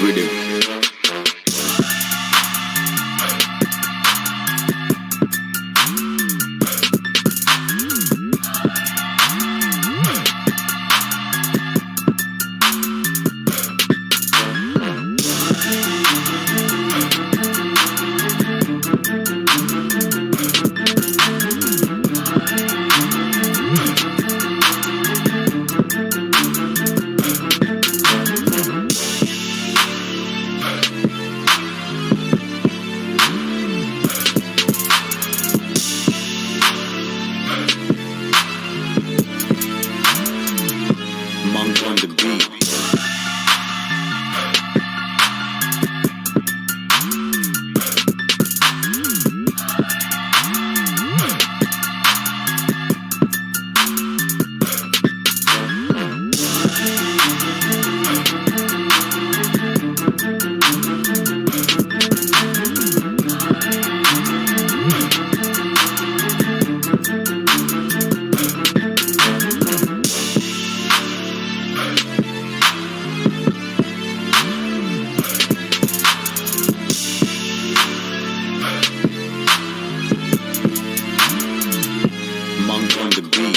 rhythm. Monk on the beat.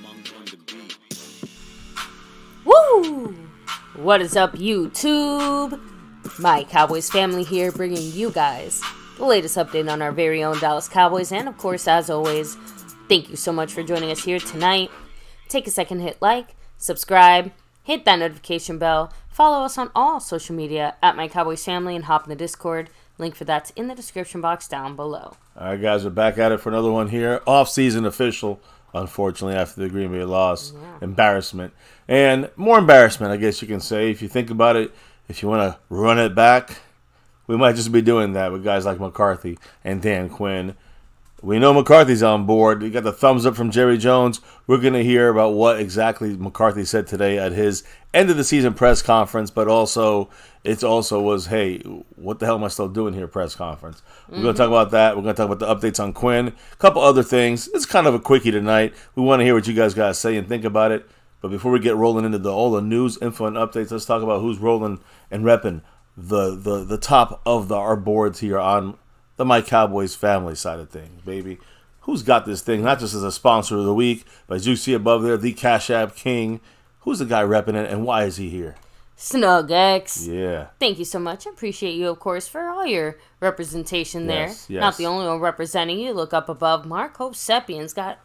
Monk on the beat. Woo! What is up, YouTube? My Cowboys family here, bringing you guys the latest update on our very own Dallas Cowboys. And of course, as always, thank you so much for joining us here tonight. Take a second, hit like, subscribe, hit that notification bell, follow us on all social media at MyCowboysFamily, and hop in the Discord. Link for that's in the description box down below. All right, guys, we're back at it for another one here. Off-season official, unfortunately, after the Green Bay loss. Yeah. Embarrassment. And more embarrassment, I guess you can say. If you think about it, if you want to run it back, we might just be doing that with guys like McCarthy and Dan Quinn. We know McCarthy's on board. We got the thumbs up from Jerry Jones. We're going to hear about what exactly McCarthy said today at his end-of-the-season press conference, but also it also was, hey, what the hell am I still doing here press conference? We're going to talk about that. We're going to talk about the updates on Quinn. A couple other things. It's kind of a quickie tonight. We want to hear what you guys got to say and think about it. But before we get rolling into all the news, info, and updates, let's talk about who's rolling and repping the top of our boards here on the My Cowboys family side of things, baby. Who's got this thing, not just as a sponsor of the week, but as you see above there, the Cash App King. Who's the guy repping it, and why is he here? SnugX. Yeah. Thank you so much. I appreciate you, of course, for all your representation there. Yes. Not the only one representing you. Look up above. Marco Sepian's got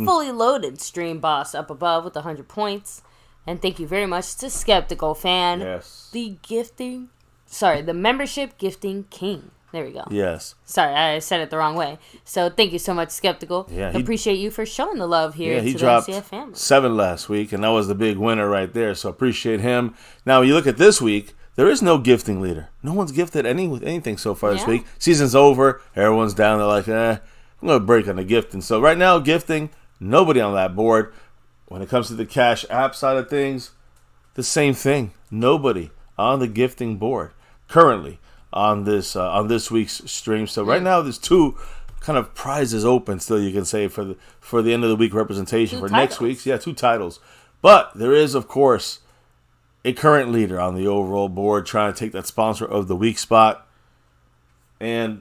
fully loaded Stream Boss up above with 100 points. And thank you very much to Skeptical Fan. Yes. The membership gifting king. There we go. Yes. Sorry, I said it the wrong way. So thank you so much, Skeptical. Yeah, appreciate you for showing the love here Yeah, he to dropped the NCF family. 7 last week, and that was the big winner right there. So appreciate him. Now, you look at this week, there is no gifting leader. No one's gifted anything so far this week. Season's over. Everyone's down. They're like, I'm going to break on the gifting. So right now, gifting, nobody on that board. When it comes to the Cash App side of things, the same thing. Nobody on the gifting board currently on this week's stream. So right now, there's 2 kind of prizes open still, you can say, for the end of the week representation. For next week's, 2 titles. But there is, of course, a current leader on the overall board trying to take that sponsor of the week spot. And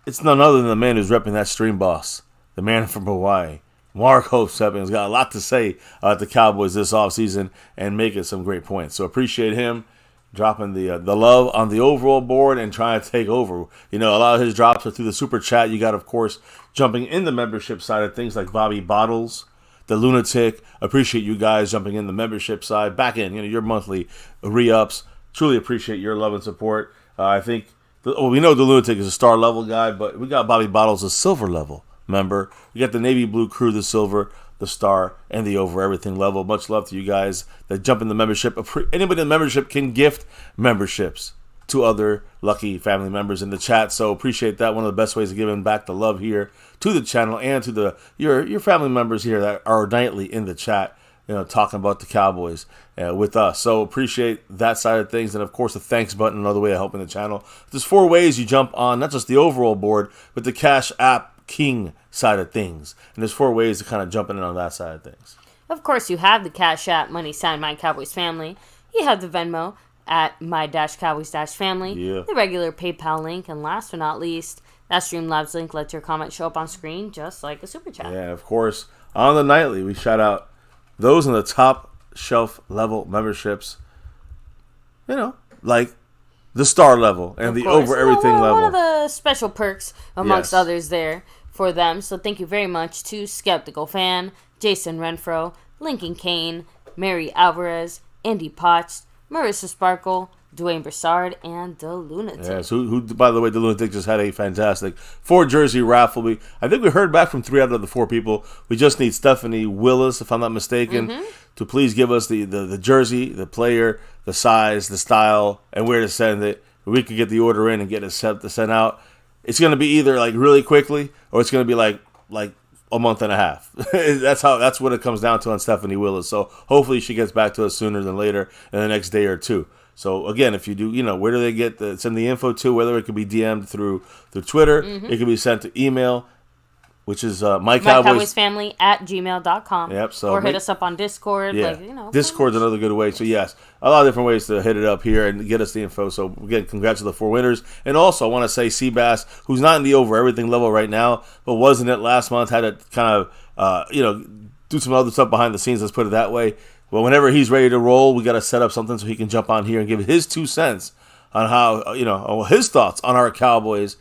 it's none other than the man who's repping that Stream Boss, the man from Hawaii. Marco Sepian has got a lot to say about the Cowboys this offseason and making some great points. So appreciate him dropping the love on the overall board and trying to take over. You know, a lot of his drops are through the super chat. You got, of course, jumping in the membership side of things like Bobby Bottles, the Lunatic. Appreciate you guys jumping in the membership side. Back in, your monthly re-ups. Truly appreciate your love and support. I think We know the Lunatic is a star level guy, but we got Bobby Bottles, a silver level member. We got the Navy Blue Crew, the silver, the star, and the over everything level. Much love to you guys that jump in the membership. Anybody in the membership can gift memberships to other lucky family members in the chat. So appreciate that. One of the best ways of giving back the love here to the channel and to your family members here that are nightly in the chat, talking about the Cowboys with us. So appreciate that side of things. And of course, the thanks button, another way of helping the channel. There's 4 ways you jump on, not just the overall board, but the Cash App King side of things. And there's 4 ways to kind of jump in on that side of things. Of course, you have the Cash App money sign MyCowboysFamily. You have the Venmo at my-cowboys-family. Yeah. The regular PayPal link. And last but not least, that Streamlabs link lets your comment show up on screen just like a super chat. Yeah, of course. On the nightly, we shout out those in the top shelf level memberships, like the star level and the over everything level. One of the special perks amongst others there for them. So thank you very much to Skeptical Fan, Jason Renfro, Lincoln Kane, Mary Alvarez, Andy Potts, Marissa Sparkle, Dwayne Broussard, and the Lunatic. Yes, who by the way, the Lunatic just had a fantastic 4 jersey raffle. I think we heard back from 3 out of the 4 people. We just need Stephanie Willis, if I'm not mistaken, to please give us the jersey, the player, the size, the style, and where to send it. We could get the order in and get it set to send out. It's going to be either like really quickly, or it's going to be like a month and a half. That's what it comes down to on Stephanie Willis. So hopefully she gets back to us sooner than later in the next day or 2. So again, if you do, where do they send the info to? Whether it could be DM'd through Twitter, it could be sent to email, which is MyCowboysFamily at gmail.com. Yep. So or hit us up on Discord. Yeah. Discord's another good way. So yes, a lot of different ways to hit it up here and get us the info. So again, congrats to the 4 winners. And also, I want to say Seabass, who's not in the over everything level right now, but was in it last month, had to kind of do some other stuff behind the scenes. Let's put it that way. Well, whenever he's ready to roll, we got to set up something so he can jump on here and give his 2 cents on how, his thoughts on our Cowboys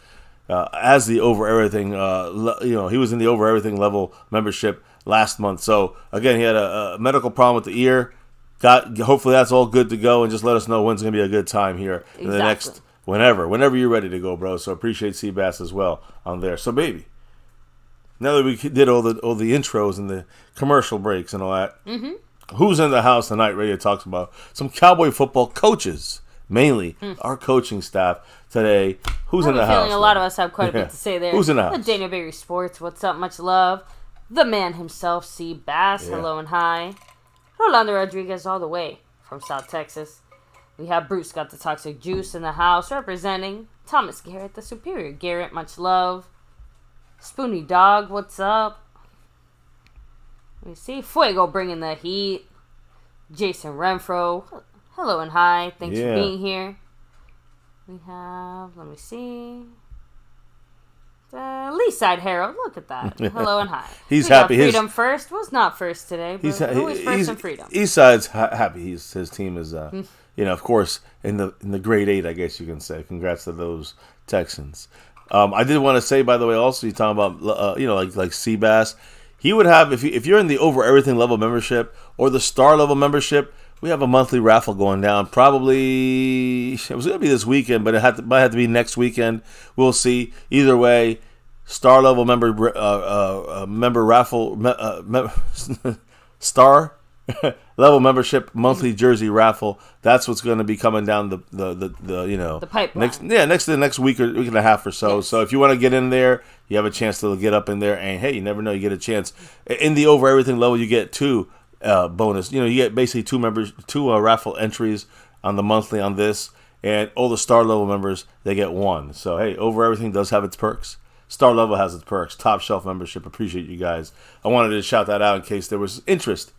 as the over everything. He was in the over everything level membership last month. So again, he had a medical problem with the ear. Hopefully that's all good to go, and just let us know when's going to be a good time here in the next whenever you're ready to go, bro. So appreciate Seabass as well on there. So baby, now that we did all the intros and the commercial breaks and all that. Who's in the house tonight ready to talk about some Cowboy football coaches, mainly our coaching staff today. Who's in the house? A lot of us have quite a bit to say there. Who's in the house? The Dana Berry Sports, what's up, much love. The man himself, C. Bass, hello and hi. Rolando Rodriguez all the way from South Texas. We have Bruce got the Toxic Juice in the house representing Thomas Garrett, the Superior Garrett, much love. Spoony Dog, what's up? Let me see. Fuego bringing the heat. Jason Renfro. Hello and hi. Thanks for being here. We have, let me see. Leaside Harold. Look at that. Hello and hi. He's happy. Freedom first was not first today, but always first in freedom. Eastside's happy. His team is, of course, in the grade 8, I guess you can say. Congrats to those Texans. I did want to say, by the way, also, you're talking about, like Seabass. He would have, if you're in the over everything level membership or the star level membership, we have a monthly raffle going down. Probably it was going to be this weekend, but might have to be next weekend. We'll see. Either way, star level member raffle, star level membership monthly jersey raffle. That's what's going to be coming down the pipeline. Next to the next week and a half or so. Yes. So if you want to get in there, you have a chance to get up in there. And hey, you never know, you get a chance. In the over everything level, you get 2 bonus. You get basically 2 raffle entries on the monthly on this, and all the star level members, they get 1. So hey, over everything does have its perks. Star level has its perks. Top shelf membership. Appreciate you guys. I wanted to shout that out in case there was interest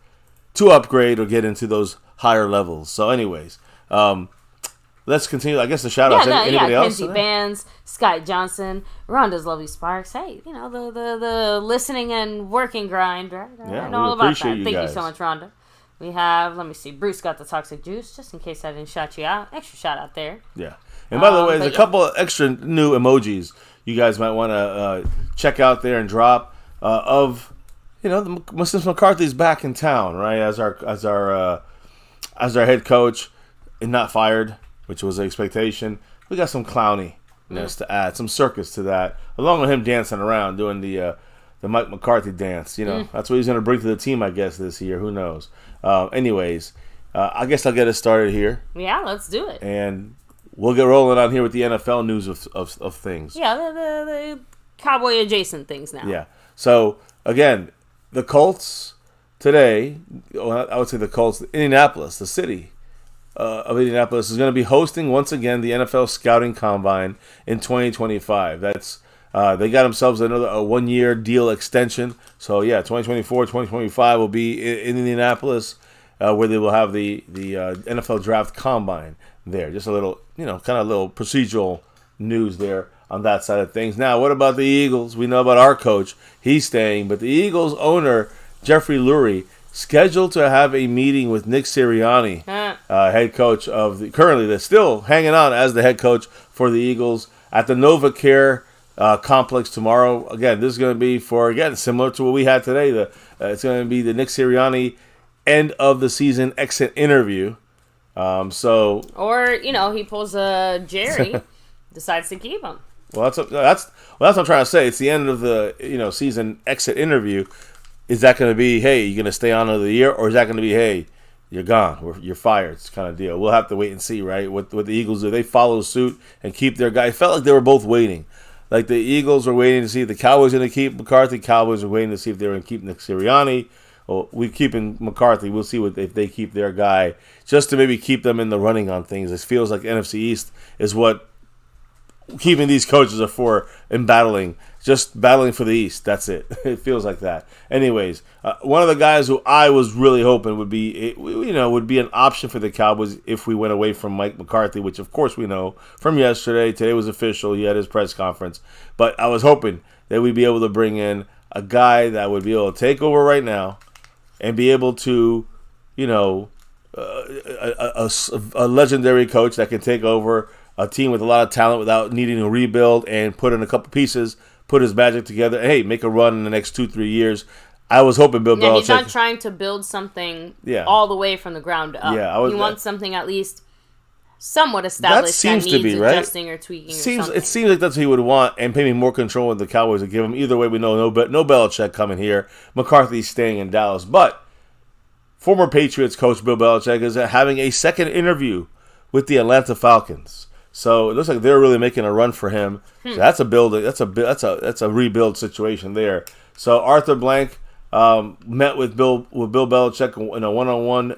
to upgrade or get into those higher levels. So anyways, let's continue. I guess the shout outs. Anybody else? Kenzie Bands, Scott Johnson, Rhonda's Lovely Sparks. Hey, the listening and working grind, right? I know all about that. Thank you so much, Rhonda. We have, let me see, Bruce got the Toxic Juice, just in case I didn't shout you out. Extra shout out there. Yeah. And by the way, there's a couple of extra new emojis you guys might want to check out there and drop of, since McCarthy's back in town, right, as our head coach and not fired, which was the expectation. We got some clowny to add some circus to that, along with him dancing around doing the Mike McCarthy dance. That's what he's going to bring to the team, I guess, this year. Who knows? Anyways, I guess I'll get us started here. Yeah, let's do it. And we'll get rolling on here with the NFL news of things. Yeah, the Cowboy adjacent things now. Yeah. So, again, the Colts today, I would say the Colts, Indianapolis, the city of Indianapolis, is going to be hosting once again the NFL Scouting Combine in 2025. That's they got themselves a 1-year deal extension. So, yeah, 2024, 2025 will be in Indianapolis, where they will have the NFL Draft Combine there. Just a little, kind of little procedural news there on that side of things. Now, what about the Eagles? We know about our coach. He's staying. But the Eagles owner, Jeffrey Lurie, scheduled to have a meeting with Nick Sirianni, head coach currently they're still hanging on as the head coach for the Eagles at the NovaCare complex tomorrow. Again, this is going to be similar to what we had today. It's going to be the Nick Sirianni end of the season exit interview. Or he pulls a Jerry, decides to keep him. Well, that's what I'm trying to say. It's the end of the season exit interview. Is that going to be, hey, you're going to stay on another year, or is that going to be, hey, you're gone, you're fired, it's kind of deal? We'll have to wait and see, right? What the Eagles do. They follow suit and keep their guy. It felt like they were both waiting. Like the Eagles were waiting to see if the Cowboys were going to keep McCarthy. Cowboys were waiting to see if they were going to keep Nick Sirianni. Well, we're keeping McCarthy. We'll see if they keep their guy, just to maybe keep them in the running on things. It feels like NFC East is what keeping these coaches are for, and just battling for the East. That's it. It feels like that. Anyways, one of the guys who I was really hoping would be an option for the Cowboys if we went away from Mike McCarthy, which of course we know from yesterday. Today was official. He had his press conference. But I was hoping that we'd be able to bring in a guy that would be able to take over right now and be able to, a legendary coach that can take over a team with a lot of talent without needing to rebuild and put in a couple pieces, put his magic together, and, hey, make a run in the next 2-3 years. I was hoping Bill Belichick... He's not trying to build something all the way from the ground up. Yeah, he wants something at least somewhat established that needs adjusting or tweaking or something. It seems like that's what he would want, and maybe more control than the Cowboys would give him. Either way, we know no Belichick coming here. McCarthy's staying in Dallas. But former Patriots coach Bill Belichick is having a second interview with the Atlanta Falcons. So it looks like they're really making a run for him. So that's a building. That's a rebuild situation there. So Arthur Blank met with Bill Belichick in a one-on-one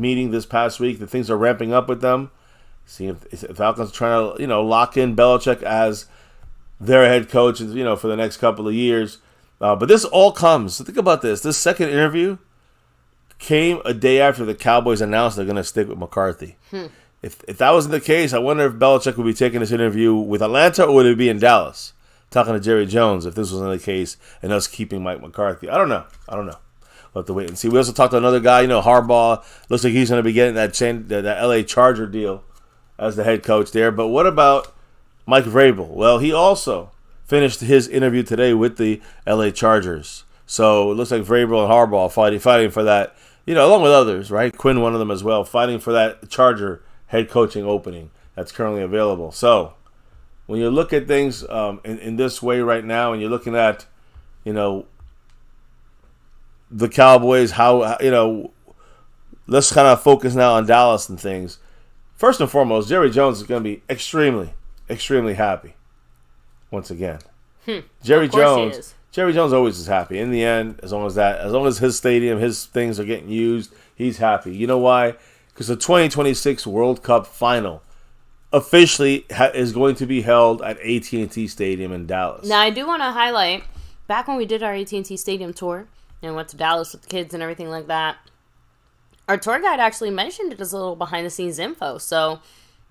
meeting this past week. The things are ramping up with them. See if the Falcons are trying to lock in Belichick as their head coach, for the next couple of years. But this all comes. So think about this. This second interview came a day after the Cowboys announced they're going to stick with McCarthy. If that wasn't the case, I wonder if Belichick would be taking this interview with Atlanta, or would it be in Dallas, talking to Jerry Jones, if this wasn't the case, and us keeping Mike McCarthy. I don't know. We'll have to wait and see. We also talked to another guy, Harbaugh. Looks like he's going to be getting that LA Charger deal as the head coach there. But what about Mike Vrabel? Well, he also finished his interview today with the LA Chargers. So it looks like Vrabel and Harbaugh fighting for that, along with others, right? Quinn, one of them as well, fighting for that Charger head coaching opening that's currently available. So when you look at things in this way right now, and you're looking at, the Cowboys, let's kind of focus now on Dallas and things. First and foremost, Jerry Jones is going to be extremely, extremely happy once again. Jerry Jones always is happy. In the end, as long as his stadium, his things are getting used, he's happy. You know why? Because the 2026 World Cup final officially is going to be held at AT&T Stadium in Dallas. Now, I do want to highlight, back when we did our AT&T Stadium tour and went to Dallas with the kids and everything like that, our tour guide actually mentioned it as a little behind-the-scenes info. So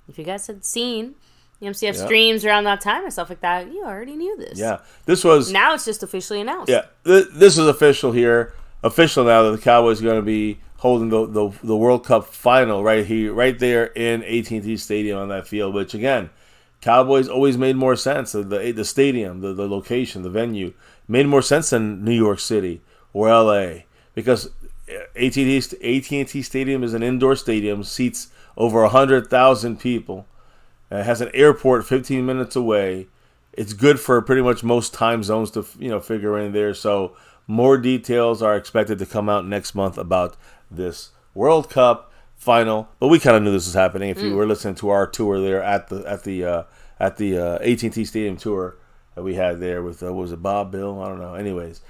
if you guys had seen MCF streams around that time and stuff like that, you already knew this. Yeah. Now it's just officially announced. Yeah. This is official here. Official now that the Cowboys are going to be holding the World Cup final right there in AT&T Stadium on that field, which, again, Cowboys always made more sense. The stadium, the location, the venue, made more sense than New York City or L.A. because AT&T Stadium is an indoor stadium, seats over 100,000 people. It has an airport 15 minutes away. It's good for pretty much most time zones to figure in there. So more details are expected to come out next month about this World Cup final. But we kind of knew this was happening if you were listening to our tour there at the AT&T Stadium tour that we had there with what was it, Bob, Bill? I don't know. Anyways,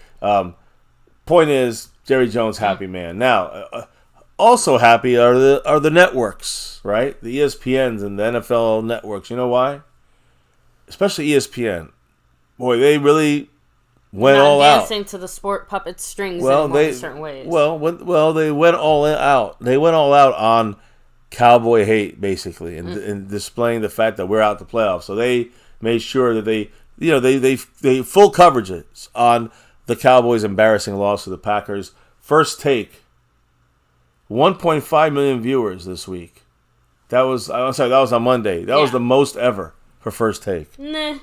point is Jerry Jones happy man. Now, also happy are the networks, right? The ESPNs and the NFL networks. You know why? Especially ESPN. Boy, they really went all out. Dancing to the sport puppet strings in certain ways. Well, they went all out. They went all out on Cowboy hate, basically, and displaying the fact that we're out the playoffs. So they made sure that they full coverages on the Cowboys' embarrassing loss to the Packers. First Take, 1.5 million viewers this week. That was on Monday. That was the most ever for First Take. Nah.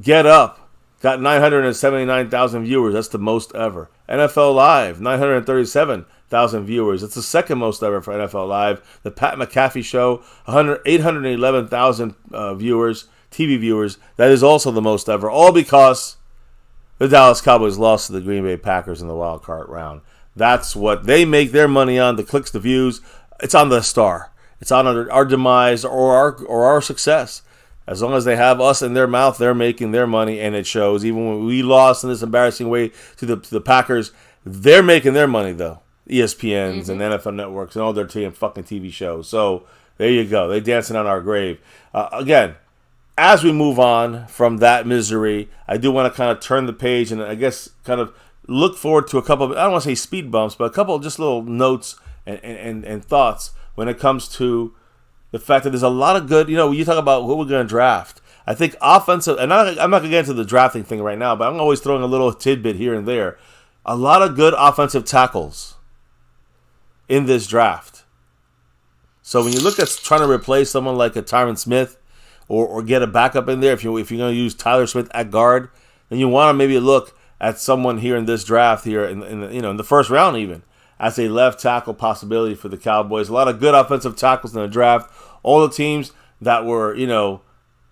Get Up got 979,000 viewers. That's the most ever. NFL Live, 937,000 viewers. It's the second most ever for NFL Live. The Pat McAfee Show, 811,000 viewers, TV viewers. That is also the most ever. All because the Dallas Cowboys lost to the Green Bay Packers in the wild card round. That's what they make their money on, the clicks, the views. It's on the star. It's on our demise or our success. As long as they have us in their mouth, they're making their money, and it shows. Even when we lost in this embarrassing way to the Packers, they're making their money, though. ESPNs and NFL networks and all their fucking TV shows. So there you go. They're dancing on our grave. Again, as we move on from that misery, I do want to kind of turn the page and I guess kind of look forward to a couple of, I don't want to say speed bumps, but a couple of just little notes and thoughts when it comes to the fact that there's a lot of good, you talk about what we're going to draft. I think offensive, and I'm not going to get into the drafting thing right now, but I'm always throwing a little tidbit here and there. A lot of good offensive tackles in this draft. So when you look at trying to replace someone like a Tyron Smith or get a backup in there, if you're going to use Tyler Smith at guard, then you want to maybe look at someone here in this draft here in the first round even as a left tackle possibility for the Cowboys. A lot of good offensive tackles in the draft. All the teams that were,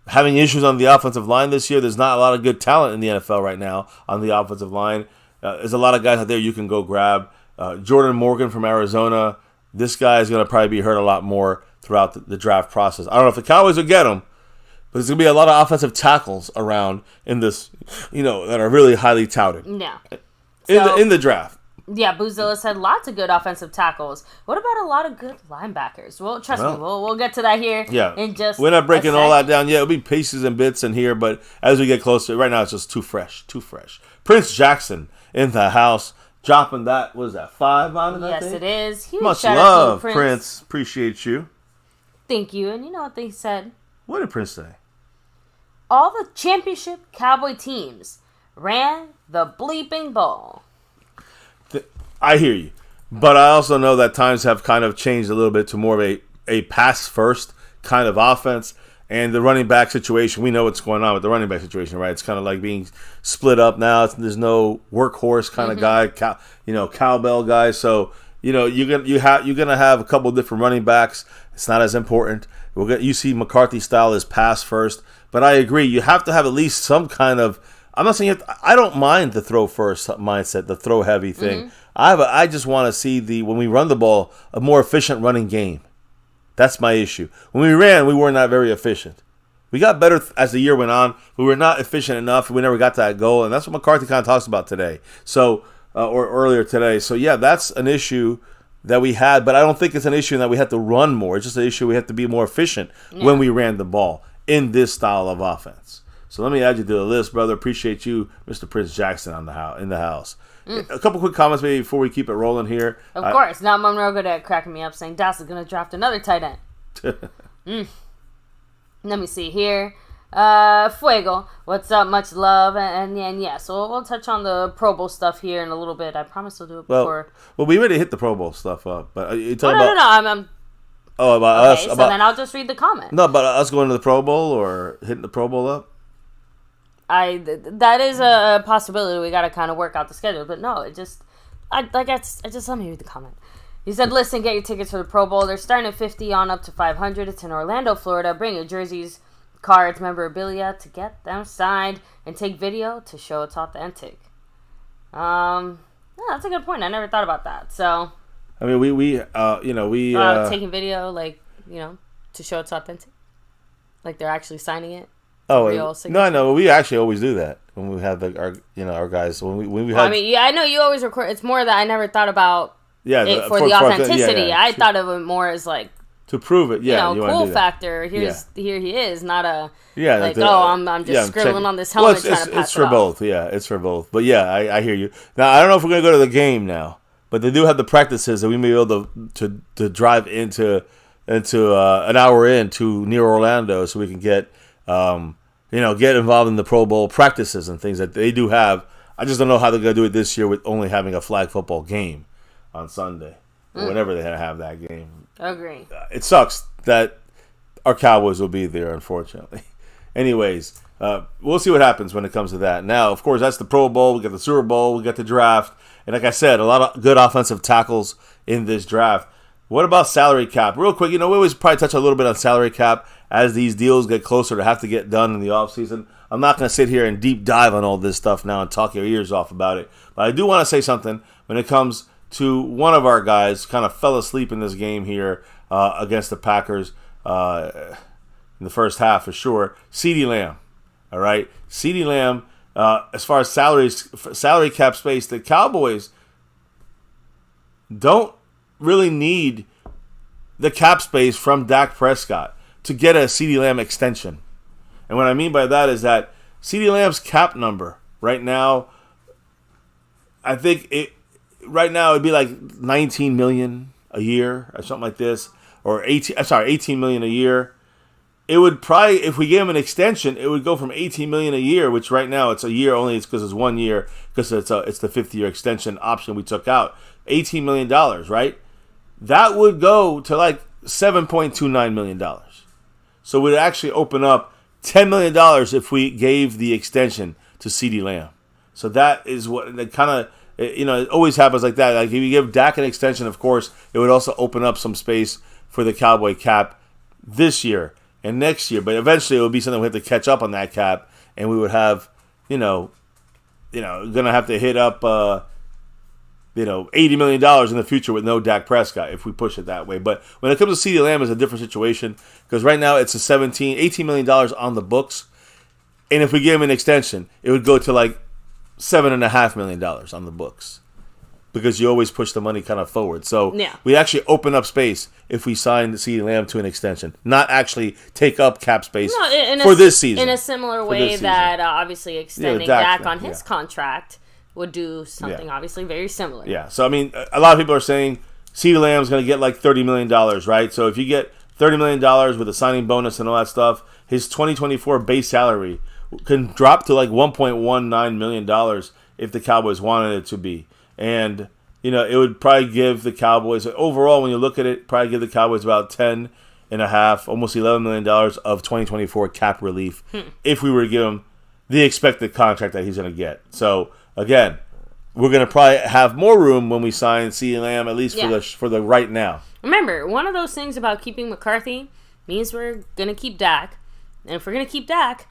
having issues on the offensive line this year, there's not a lot of good talent in the NFL right now on the offensive line. There's a lot of guys out there you can go grab. Jordan Morgan from Arizona. This guy is going to probably be hurt a lot more throughout the draft process. I don't know if the Cowboys will get him, but there's going to be a lot of offensive tackles around in this, that are really highly touted. Yeah. In the draft. Yeah, Boozilla said lots of good offensive tackles. What about a lot of good linebackers? Well, trust me, we'll get to that here in just we're not breaking all that down yet. It'll be pieces and bits in here, but as we get closer, right now it's just too fresh. Prince Jackson in the house, dropping that, what is that, 5 on it, I think? Yes, it is. Huge Much shout love, out to Prince. Appreciate you. Thank you. And you know what they said? What did Prince say? All the championship Cowboy teams ran the bleeping ball. I hear you. But I also know that times have kind of changed a little bit to more of a pass-first kind of offense. And the running back situation, we know what's going on with the running back situation, right? It's kind of like being split up now. There's no workhorse kind of guy, cowbell guy. So, you're gonna have a couple of different running backs. It's not as important. You see McCarthy style is pass first. But I agree. You have to have at least some kind of, I'm not saying I don't mind the throw first mindset, the throw heavy thing. I just want to see when we run the ball, a more efficient running game. That's my issue. When we ran, we were not very efficient. We got better as the year went on. We were not efficient enough. We never got to that goal, and that's what McCarthy kind of talks about today. So, or earlier today. So yeah, that's an issue that we had, but I don't think it's an issue that we have to run more. It's just an issue we have to be more efficient when we ran the ball in this style of offense. So let me add you to the list, brother. Appreciate you, Mr. Prince Jackson, in the house. A couple quick comments maybe before we keep it rolling here. Of course. Now Monroe good at cracking me up saying Dallas is going to draft another tight end. Let me see here. Fuego, what's up? Much love. And yeah, so we'll touch on the Pro Bowl stuff here in a little bit. I promise we'll do it before. Well, we already hit the Pro Bowl stuff up. But you talking about... No. About us? So then I'll just read the comment. No, about us going to the Pro Bowl or hitting the Pro Bowl up? That is a possibility. We got to kind of work out the schedule, but no, just let me read the comment. He said, listen, get your tickets for the Pro Bowl. They're starting at $50 on up to $500. It's in Orlando, Florida. Bring your jerseys, cards, memorabilia to get them signed, and take video to show it's authentic. Yeah, that's a good point. I never thought about that. So, I mean, we taking video, like, to show it's authentic, like they're actually signing it. Oh no, I know. We actually always do that when we have our guys. When we have. I mean, yeah, I know you always record. It's more that I never thought about. Yeah, it for the authenticity. I thought of it more as like to prove it. Yeah, cool factor. Here he is, not a I'm just scribbling on this helmet trying to pass it's for both. Yeah, it's for both. But yeah, I hear you. Now I don't know if we're gonna go to the game now, but they do have the practices that we may be able to drive into an hour into near Orlando, so we can get get involved in the Pro Bowl practices and things that they do have. I just don't know how they're gonna do it this year with only having a flag football game on Sunday or whenever they have that game. Agree. It sucks that our Cowboys will be there, unfortunately. Anyways, we'll see what happens when it comes to that. Now, of course, that's the Pro Bowl. We got the Super Bowl. We got the draft. And like I said, a lot of good offensive tackles in this draft. What about salary cap? Real quick, we always probably touch a little bit on salary cap as these deals get closer to have to get done in the offseason. I'm not going to sit here and deep dive on all this stuff now and talk your ears off about it. But I do want to say something when it comes to one of our guys kind of fell asleep in this game here against the Packers in the first half for sure. CeeDee Lamb, all right? CeeDee Lamb, as far as salary cap space, the Cowboys don't really need the cap space from Dak Prescott to get a CeeDee Lamb extension. And what I mean by that is that CeeDee Lamb's cap number right now, I think right now it'd be like $19 million a year or something like this, or $18 million a year. It would probably, if we gave him an extension, it would go from $18 million a year, which right now it's a year only. It's because it's 1 year, because it's the 5th-year extension option we took out. $18 million, right? That would go to like $7.29 million. So it would actually open up $10 million if we gave the extension to CeeDee Lamb. So that is what it kind of, it always happens like that. Like if you give Dak an extension, of course, it would also open up some space for the Cowboy cap this year and next year. But eventually it would be something we have to catch up on that cap, and we would have, going to have to hit up, $80 million in the future with no Dak Prescott if we push it that way. But when it comes to CeeDee Lamb, it's a different situation because right now it's $18 million on the books. And if we give him an extension, it would go to like $7.5 million on the books because you always push the money kind of forward. So we actually open up space if we sign CeeDee Lamb to an extension, not actually take up cap space for this season. In a similar way that obviously extending Dak on his contract would do something obviously very similar. Yeah, so I mean, a lot of people are saying CeeDee Lamb's going to get like $30 million, right? So if you get $30 million with a signing bonus and all that stuff, his 2024 base salary can drop to like $1.19 million if the Cowboys wanted it to be. And, it would probably give the Cowboys, overall, when you look at it, probably give the Cowboys about $10.5, almost $11 million of 2024 cap relief if we were to give him the expected contract that he's going to get. So, again, we're going to probably have more room when we sign CeeDee Lamb, at least for the right now. Remember, one of those things about keeping McCarthy means we're going to keep Dak. And if we're going to keep Dak,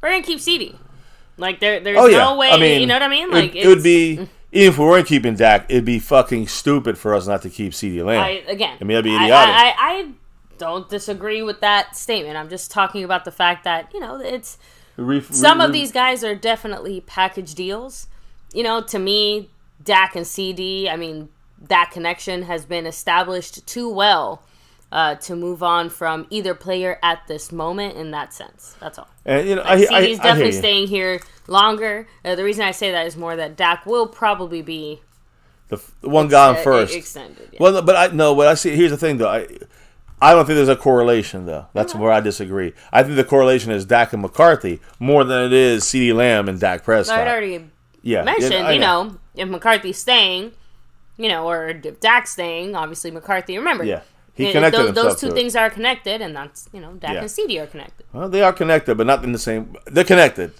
we're going to keep CeeDee. Like, there's no way, you know what I mean? Like it would be, even if we weren't keeping Dak, it'd be fucking stupid for us not to keep CeeDee Lamb. That'd be idiotic. I don't disagree with that statement. I'm just talking about the fact that, it's... Some of these guys are definitely package deals. To me, Dak and CD, that connection has been established too well to move on from either player at this moment in that sense. That's all. And CD's definitely staying here longer. The reason I say that is more that Dak will probably be the one gone first. Extended. Yeah. Well, but I see. Here's the thing, though. I don't think there's a correlation, though. That's where I disagree. I think the correlation is Dak and McCarthy more than it is CeeDee Lamb and Dak Prescott. I already mentioned, if McCarthy's staying, or if Dak's staying, obviously McCarthy. Remember, he connected those two things are connected, and that's, Dak and CeeDee are connected. Well, they are connected, but not in the same. They're connected.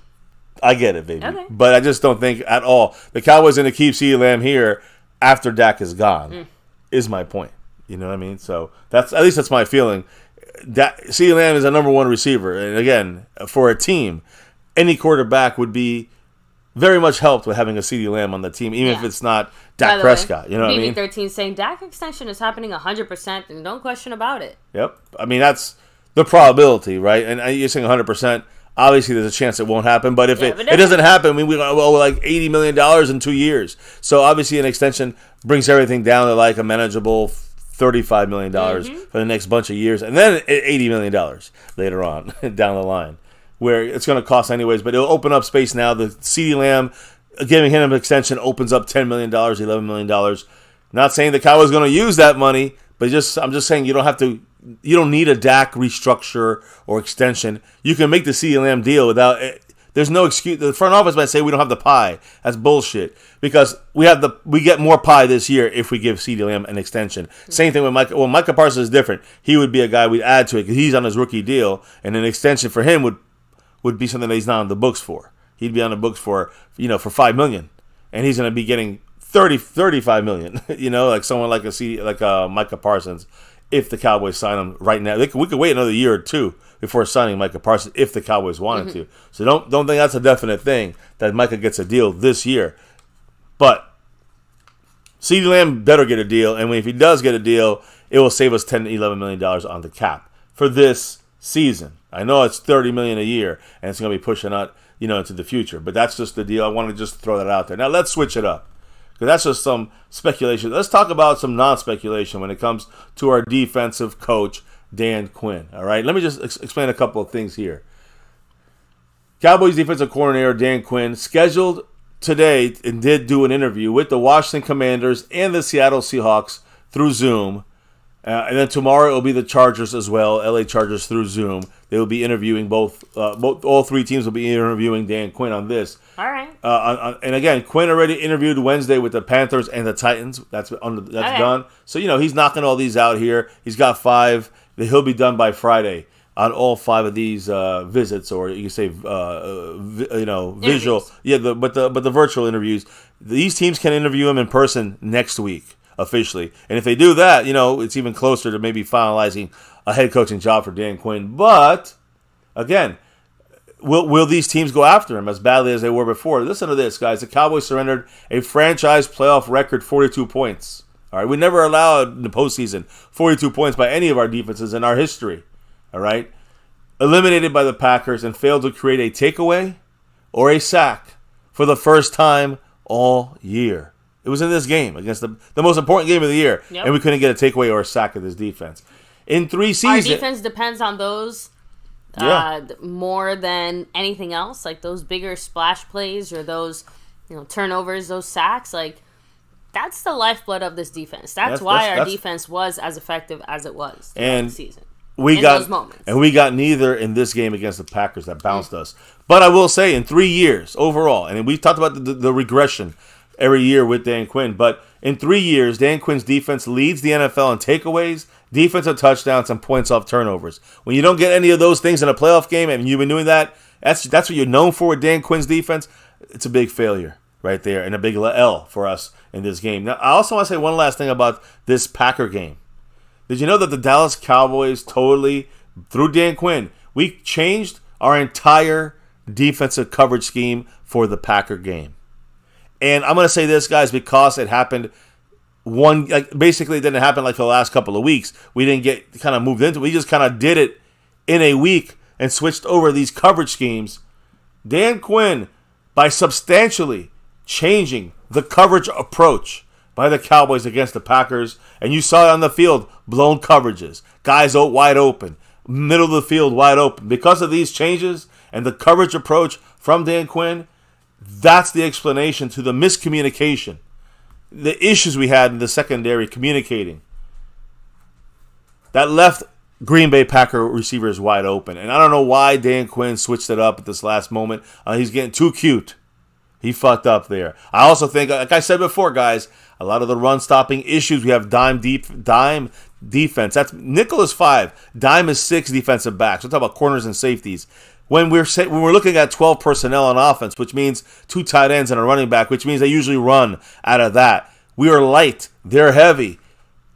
I get it, baby. Okay. But I just don't think at all the Cowboys are going to keep CeeDee Lamb here after Dak is gone. is my point. You know what I mean? So that's at least that's my feeling. That CeeDee Lamb is a number one receiver, and again, for a team, any quarterback would be very much helped with having a CeeDee Lamb on the team, even if it's not Dak Prescott. You know what I mean? BB13 saying Dak extension is happening 100%, and no question about it. Yep. I mean, that's the probability, right? And you're saying 100%. Obviously, there's a chance it won't happen, but if it doesn't happen, I mean, we owe like $80 million in 2 years. So obviously, an extension brings everything down to like a manageable $35 million for the next bunch of years, and then $80 million later on down the line, where it's going to cost anyways, but it'll open up space now. The CeeDee Lamb, giving him an extension opens up $10 million, $11 million. Not saying the Cowboys going to use that money, but I'm just saying you don't need a Dak restructure or extension. You can make the CeeDee Lamb deal without there's no excuse. The front office might say we don't have the pie. That's bullshit, because we get more pie this year if we give CeeDee Lamb an extension. Same thing with Micah. Well, Micah Parsons is different. He would be a guy we'd add to it because he's on his rookie deal, and an extension for him would be something that he's not on the books for. He'd be on the books for for $5 million, and he's going to be getting $35 million. Like someone like Micah Parsons. If the Cowboys sign him right now, we could wait another year or two before signing Micah Parsons if the Cowboys wanted to. So don't think that's a definite thing that Micah gets a deal this year. But CeeDee Lamb better get a deal, and if he does get a deal, it will save us $10 to $11 million on the cap for this season. I know it's $30 million a year, and it's going to be pushing out into the future. But that's just the deal. I want to just throw that out there. Now let's switch it up, because that's just some speculation. Let's talk about some non-speculation when it comes to our defensive coach, Dan Quinn. All right, let me just explain a couple of things here. Cowboys defensive coordinator Dan Quinn scheduled today and did do an interview with the Washington Commanders and the Seattle Seahawks through Zoom. And then tomorrow it will be the Chargers as well, LA Chargers through Zoom. They will be interviewing all three teams will be interviewing Dan Quinn on this. All right. And again, Quinn already interviewed Wednesday with the Panthers and the Titans. That's done. So he's knocking all these out here. He's got 5. He'll be done by Friday on all 5 of these visits, or you can say visual. Interviews. Yeah, but the virtual interviews. These teams can interview him in person next week officially, and if they do that, it's even closer to maybe finalizing a head coaching job for Dan Quinn. But again, will these teams go after him as badly as they were before? Listen to this, guys. The Cowboys surrendered a franchise playoff record 42 points. All right, we never allowed in the postseason 42 points by any of our defenses in our history. All right, eliminated by the Packers and failed to create a takeaway or a sack for the first time all year. It was in this game against the most important game of the year, and we couldn't get a takeaway or a sack of this defense. In 3 seasons, our defense depends on those more than anything else, like those bigger splash plays or those turnovers, those sacks. Like, that's the lifeblood of this defense. That's why our defense was as effective as it was throughout the season. We got neither in this game against the Packers that bounced us. But I will say, in 3 years overall, and we talked about the regression every year with Dan Quinn, but in 3 years, Dan Quinn's defense leads the NFL in takeaways, defensive touchdowns, and points off turnovers. When you don't get any of those things in a playoff game, and you've been doing that, that's what you're known for with Dan Quinn's defense. It's a big failure right there, and a big L for us in this game. Now, I also want to say one last thing about this Packer game. Did you know that the Dallas Cowboys totally, through Dan Quinn, we changed our entire defensive coverage scheme for the Packer game? And I'm going to say this, guys, because it happened basically it didn't happen like for the last couple of weeks. We didn't get kind of moved into it. We just kind of did it in a week and switched over these coverage schemes. Dan Quinn, by substantially changing the coverage approach by the Cowboys against the Packers, and you saw it on the field, blown coverages, guys wide open, middle of the field wide open. Because of these changes and the coverage approach from Dan Quinn, that's the explanation to the miscommunication, the issues we had in the secondary communicating. That left Green Bay Packer receivers wide open. And I don't know why Dan Quinn switched it up at this last moment. He's getting too cute. He fucked up there. I also think, like I said before, guys, a lot of the run-stopping issues, we have dime defense. That's nickel is 5. Dime is 6 defensive backs. We're talking about corners and safeties. When we're looking at 12 personnel on offense, which means 2 tight ends and a running back, which means they usually run out of that. We are light. They're heavy.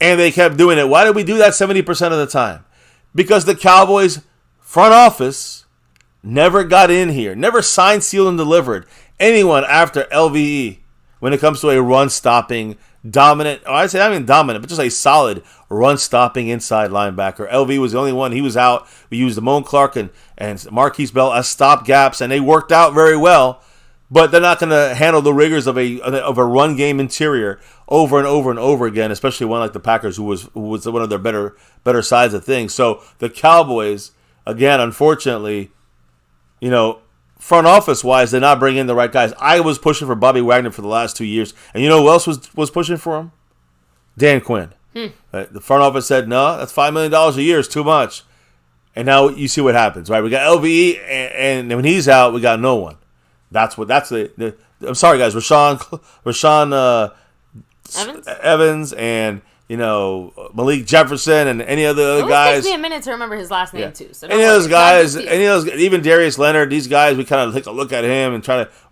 And they kept doing it. Why did we do that 70% of the time? Because the Cowboys front office never got in here, never signed, sealed, and delivered anyone after LVE when it comes to a run-stopping, dominant, or I say not even dominant, but just a solid run-stopping inside linebacker. LV was the only one. He was out. We used Damone Clark and Marquise Bell as stopgaps, and they worked out very well. But they're not going to handle the rigors of a run game interior over and over and over again, especially one like the Packers, who was one of their better sides of things. So the Cowboys, again, unfortunately, front office wise, they're not bringing in the right guys. I was pushing for Bobby Wagner for the last 2 years, and you know who else was pushing for him? Dan Quinn. The front office said, no, that's $5 million a year. It's too much. And now you see what happens, right? We got LVE, and when he's out, we got no one. I'm sorry, guys. Rashawn Evans and Malik Jefferson and any other guys. It takes me a minute to remember his last name too. So any of those guys, even Darius Leonard, these guys, we kind of take a look at him and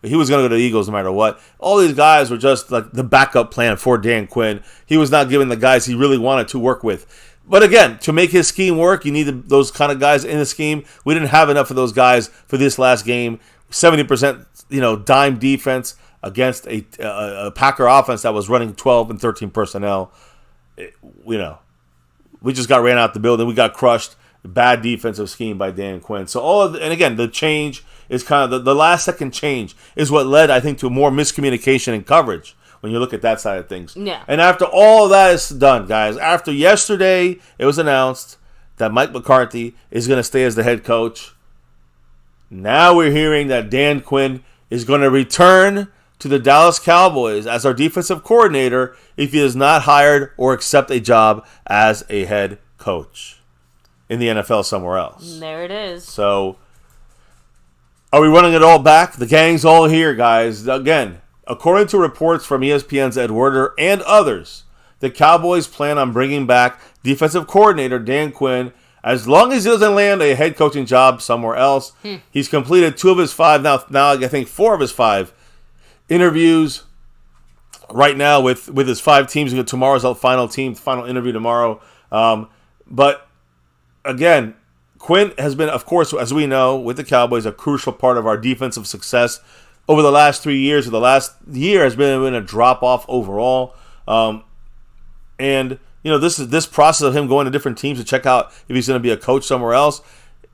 he was going to go to the Eagles no matter what. All these guys were just like the backup plan for Dan Quinn. He was not giving the guys he really wanted to work with. But again, to make his scheme work, you need those kind of guys in the scheme. We didn't have enough of those guys for this last game. 70%, dime defense against a Packer offense that was running 12 and 13 personnel. We just got ran out the building. We got crushed. Bad defensive scheme by Dan Quinn. So and again, the change is kind of the last second change is what led, I think, to more miscommunication and coverage when you look at that side of things. Yeah. And after all of that is done, guys, after yesterday it was announced that Mike McCarthy is going to stay as the head coach. Now we're hearing that Dan Quinn is going to return to the Dallas Cowboys as our defensive coordinator if he is not hired or accept a job as a head coach in the NFL somewhere else. There it is. So, are we running it all back? The gang's all here, guys. Again, according to reports from ESPN's Ed Werder and others, the Cowboys plan on bringing back defensive coordinator Dan Quinn as long as he doesn't land a head coaching job somewhere else. He's completed 2 of his 5, now I think 4 of his 5 interviews right now with his 5 teams. Tomorrow's the final interview tomorrow. But again, Quinn has been, of course, as we know, with the Cowboys, a crucial part of our defensive success over the last 3 years. The last year has been a drop-off overall. And this process of him going to different teams to check out if he's going to be a coach somewhere else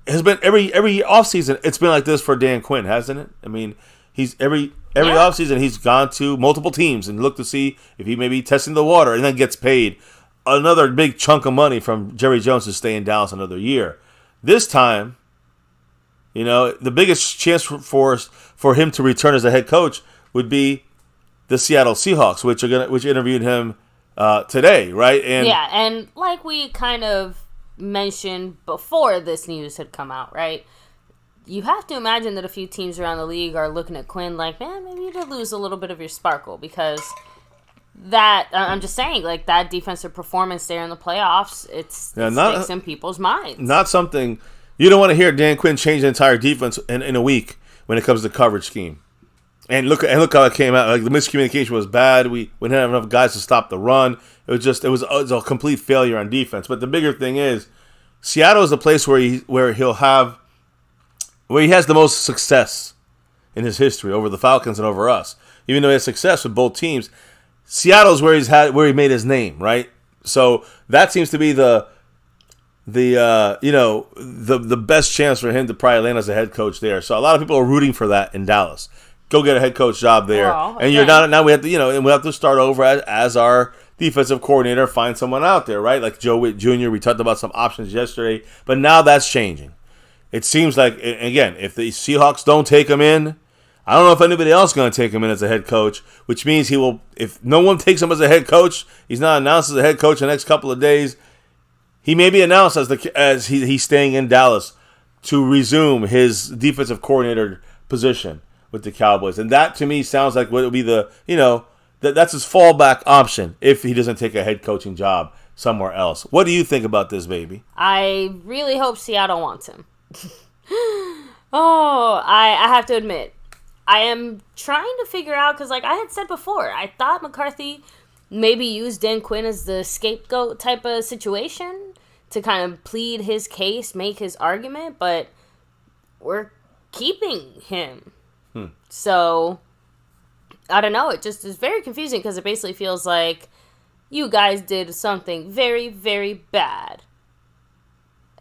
has been every offseason. It's been like this for Dan Quinn, hasn't it? I mean, he's every offseason he's gone to multiple teams and looked to see if he may be testing the water, and then gets paid another big chunk of money from Jerry Jones to stay in Dallas another year. This time, the biggest chance for him to return as a head coach would be the Seattle Seahawks, which interviewed him today, right? And like we kind of mentioned before this news had come out, right? You have to imagine that a few teams around the league are looking at Quinn like, man, maybe you did lose a little bit of your sparkle, because that, I'm just saying, like, that defensive performance there in the playoffs, it sticks in people's minds. Not something, you don't want to hear Dan Quinn change the entire defense in a week when it comes to coverage scheme. And look how it came out. Like, the miscommunication was bad. We didn't have enough guys to stop the run. It was a complete failure on defense. But the bigger thing is, Seattle is a place where he has the most success in his history over the Falcons and over us. Even though he has success with both teams, Seattle's where he made his name, right? So that seems to be the best chance for him to probably land as a head coach there. So a lot of people are rooting for that in Dallas. Go get a head coach job there, and you're not. Now we have to, and we have to start over as our defensive coordinator. Find someone out there, right? Like Joe Witt Jr. We talked about some options yesterday, but now that's changing. It seems like, again, if the Seahawks don't take him in, I don't know if anybody else is going to take him in as a head coach, which means he will. If no one takes him as a head coach, he's not announced as a head coach in the next couple of days. He may be announced as he's staying in Dallas to resume his defensive coordinator position with the Cowboys. And that, to me, sounds like what would be that's his fallback option if he doesn't take a head coaching job somewhere else. What do you think about this, baby? I really hope Seattle wants him. I have to admit, I am trying to figure out, because like I had said before, I thought McCarthy maybe use Dan Quinn as the scapegoat type of situation to kind of plead his case, make his argument, but we're keeping him. So, I don't know. It just is very confusing because it basically feels like you guys did something very, very bad.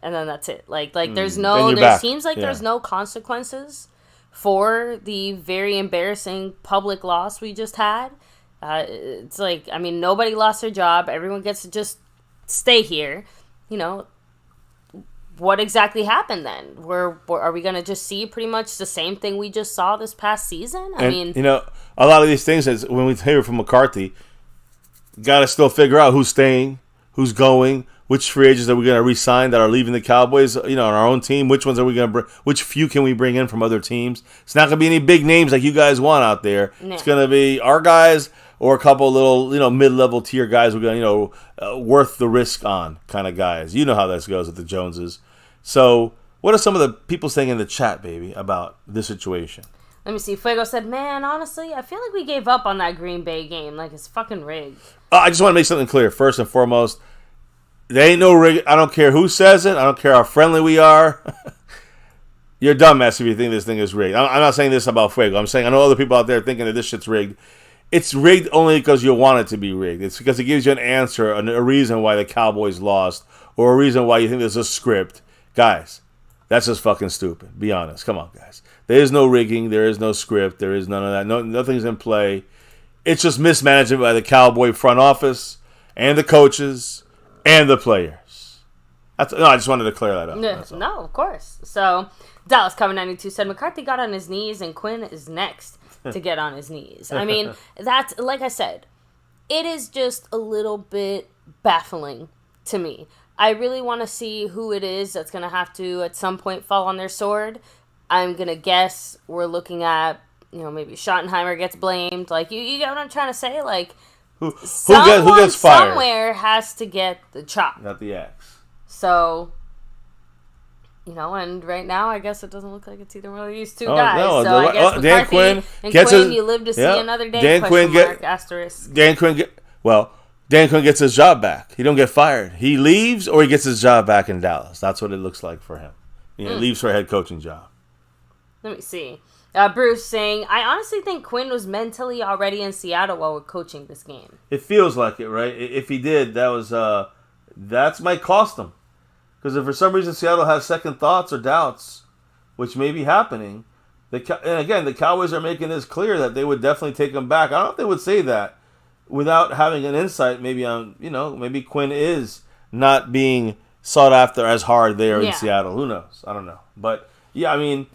And then that's it. Like there's no, there seems like there's no consequences for the very embarrassing public loss we just had. It's like, I mean, nobody lost their job. Everyone gets to just stay here. You know, what exactly happened then? Are we going to just see pretty much the same thing we just saw this past season? I mean, you know, a lot of these things, is when we hear from McCarthy, got to still figure out who's staying, who's going, which free agents are we going to re-sign that are leaving the Cowboys, you know, on our own team. Which ones are we going to which few can we bring in from other teams? It's not going to be any big names like you guys want out there. No. It's going to be our guys or a couple little, you know, mid-level tier guys we're going to, you know, worth the risk on kind of guys. You know how this goes with the Joneses. So what are some of the people saying in the chat, baby, about this situation? Let me see. Fuego said, man, honestly, I feel like we gave up on that Green Bay game. Like, it's fucking rigged. I just want to make something clear. First and foremost, there ain't no rig. I don't care who says it. I don't care how friendly we are. You're a dumbass if you think this thing is rigged. I'm not saying this about Fuego. I'm saying I know other people out there thinking that this shit's rigged. It's rigged only because you want it to be rigged. It's because it gives you an answer, a reason why the Cowboys lost, or a reason why you think there's a script. Guys, that's just fucking stupid. Be honest. Come on, guys. There is no rigging. There is no script. There is none of that. Nothing's in play. It's just mismanagement by the Cowboy front office and the coaches and the players. I just wanted to clear that up. No, of course. So, Dallas Cover 92 said, McCarthy got on his knees and Quinn is next to get on his knees. I mean, that's, like I said, it is just a little bit baffling to me. I really want to see who it is that's going to have to, at some point, fall on their sword. I'm going to guess we're looking at, you know, maybe Schottenheimer gets blamed. Like, you get what I'm trying to say? Like, who gets fired? Somewhere has to get the chop. Not the axe. So, you know, and right now, I guess it doesn't look like it's either one of these two guys. No, so I guess Dan Quinn and Quinn, you live to see another day. Dan Quinn asterisk. Dan Quinn gets his job back. He don't get fired. He leaves or he gets his job back in Dallas. That's what it looks like for him. He leaves for a head coaching job. Let me see. Bruce saying, I honestly think Quinn was mentally already in Seattle while we're coaching this game. It feels like it, right? If he did, that might cost him. Because if for some reason Seattle has second thoughts or doubts, which may be happening, and again, the Cowboys are making this clear that they would definitely take him back. I don't know if they would say that without having an insight maybe on, you know, maybe Quinn is not being sought after as hard there in Seattle. Who knows? I don't know. But, yeah, I mean,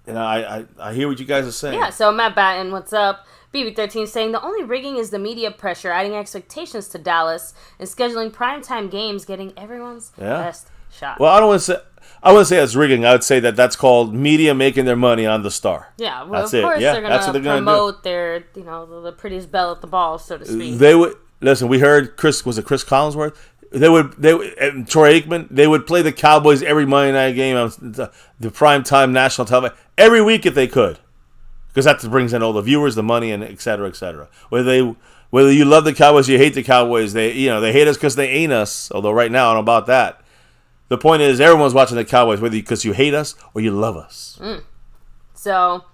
you know, I hear what you guys are saying. Yeah, so Matt Batten, what's up? BB13 saying, the only rigging is the media pressure, adding expectations to Dallas and scheduling primetime games, getting everyone's best shot. Well, I wouldn't say that's rigging. I would say that's called media making their money on the star. Yeah, well, of course they're going to promote their, you know, the prettiest bell at the ball, so to speak. They would, listen, we heard Chris Collinsworth? They would and Troy Aikman, they would play the Cowboys every Monday night game on the primetime national television every week if they could. Because that brings in all the viewers, the money, and et cetera, et cetera. Whether you love the Cowboys or you hate the Cowboys, they hate us because they ain't us. Although right now, I don't know about that. The point is, everyone's watching the Cowboys, whether because you hate us or you love us. So,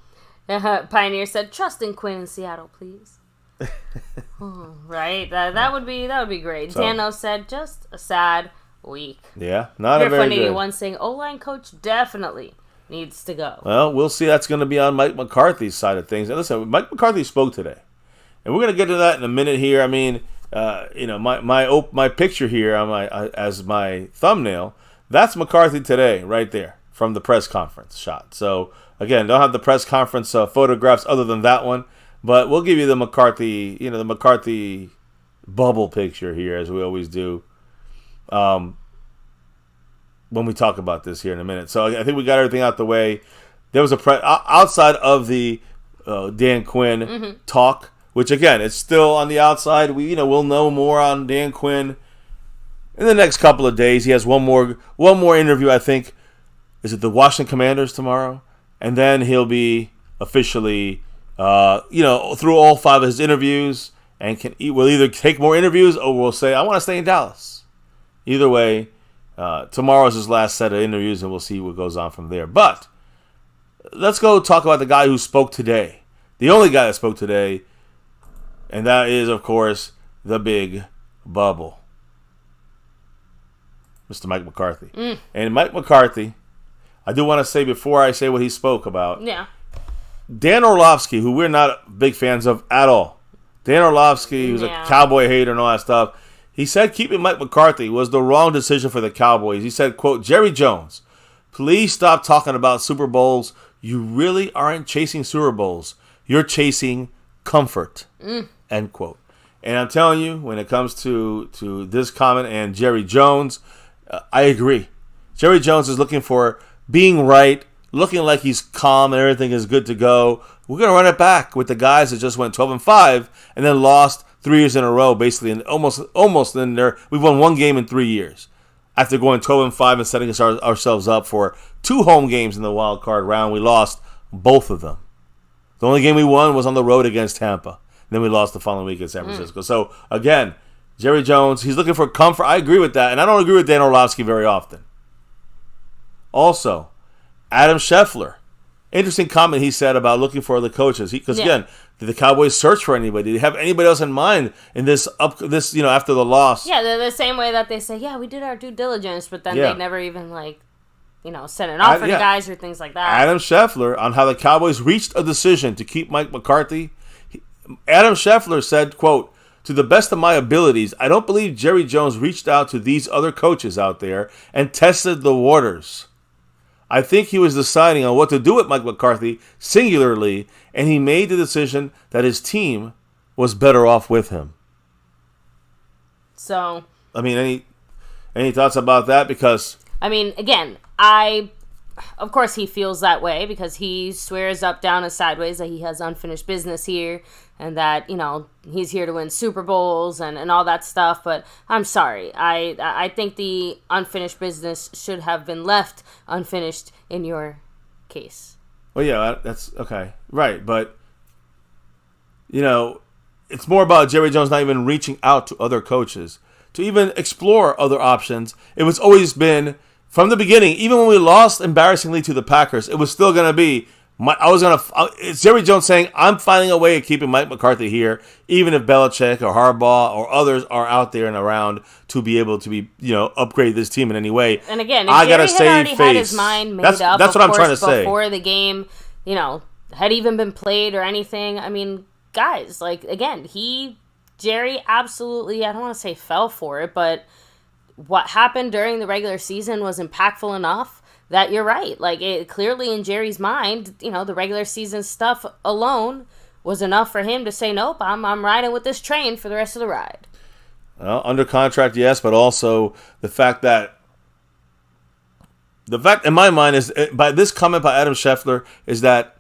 Pioneer said, "Trust in Quinn in Seattle, please." Right? That would be great. So, Dano said, "Just a sad week." Yeah, not a very good. 81 saying, O-line coach definitely needs to go. Well, we'll see. That's going to be on Mike McCarthy's side of things. And listen, Mike McCarthy spoke today, and we're going to get to that in a minute here. I mean, you know, my picture here on as my thumbnail, that's McCarthy today, right there from the press conference shot. So again, don't have the press conference photographs other than that one, but we'll give you the McCarthy bubble picture here as we always do. When we talk about this here in a minute. So I think we got everything out the way. There was outside of the Dan Quinn talk, which again, it's still on the outside. We'll know more on Dan Quinn in the next couple of days. He has one more interview, I think. Is it the Washington Commanders tomorrow? And then he'll be officially, through all 5 of his interviews and will either take more interviews or will say, I want to stay in Dallas. Either way, tomorrow's his last set of interviews, and we'll see what goes on from there. But let's go talk about the guy who spoke today. The only guy that spoke today, and that is, of course, the big bubble. Mr. Mike McCarthy. And Mike McCarthy, I do want to say before I say what he spoke about, Dan Orlovsky, who we're not big fans of at all. Dan Orlovsky, who's a Cowboy hater and all that stuff, he said keeping Mike McCarthy was the wrong decision for the Cowboys. He said, quote, Jerry Jones, please stop talking about Super Bowls. You really aren't chasing Super Bowls. You're chasing comfort, end quote. And I'm telling you, when it comes to this comment and Jerry Jones, I agree. Jerry Jones is looking for being right, looking like he's calm and everything is good to go. We're going to run it back with the guys that just went 12-5 and then lost 3 years in a row, basically, and almost in there. We've won one game in 3 years after going 12-5 and setting ourselves up for 2 home games in the wild card round. We lost both of them. The only game we won was on the road against Tampa. Then we lost the following week in San Francisco. So, again, Jerry Jones, he's looking for comfort. I agree with that, and I don't agree with Dan Orlovsky very often. Also, Adam Scheffler, interesting comment he said about looking for other coaches. Because again, did the Cowboys search for anybody? Did they have anybody else in mind in this after the loss? Yeah, they're the same way that they say, we did our due diligence, but then they never even sent an offer to guys or things like that. Adam Scheffler on how the Cowboys reached a decision to keep Mike McCarthy. Adam Scheffler said, quote, to the best of my abilities, I don't believe Jerry Jones reached out to these other coaches out there and tested the waters. I think he was deciding on what to do with Mike McCarthy singularly, and he made the decision that his team was better off with him. So, I mean, any thoughts about that? Because, I mean, again, of course he feels that way because he swears up, down, and sideways that he has unfinished business here and that, he's here to win Super Bowls and all that stuff. But I'm sorry. I think the unfinished business should have been left unfinished in your case. Well, yeah, that's okay. Right. But, it's more about Jerry Jones not even reaching out to other coaches to even explore other options. It was always been, from the beginning, even when we lost embarrassingly to the Packers, it was still going to be, it's Jerry Jones saying, I'm finding a way of keeping Mike McCarthy here, even if Belichick or Harbaugh or others are out there and around to be able to upgrade this team in any way. And again, if I Jerry gotta had already had his mind made up, that's what I'm trying to say. Before the game, had even been played or anything, I mean, guys, again, Jerry absolutely, I don't want to say fell for it, but what happened during the regular season was impactful enough that you're right. It clearly in Jerry's mind, the regular season stuff alone was enough for him to say, nope, I'm riding with this train for the rest of the ride. Well, under contract, yes, but also the fact in my mind is, by this comment by Adam Scheffler, is that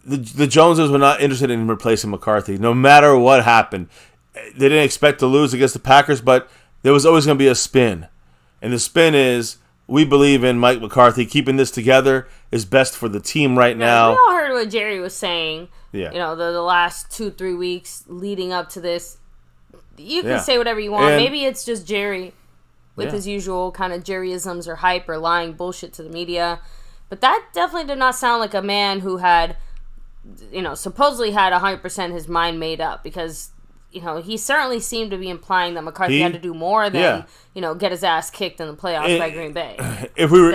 the Joneses were not interested in replacing McCarthy, no matter what happened. They didn't expect to lose against the Packers, but there was always going to be a spin. And the spin is, we believe in Mike McCarthy. Keeping this together is best for the team right now. We all heard what Jerry was saying. Yeah. The last 2-3 weeks leading up to this. You can say whatever you want. Maybe it's just Jerry with his usual kind of Jerryisms or hype or lying bullshit to the media. But that definitely did not sound like a man who had, supposedly had 100% his mind made up, because he certainly seemed to be implying that McCarthy had to do more than, get his ass kicked in the playoffs by Green Bay. If we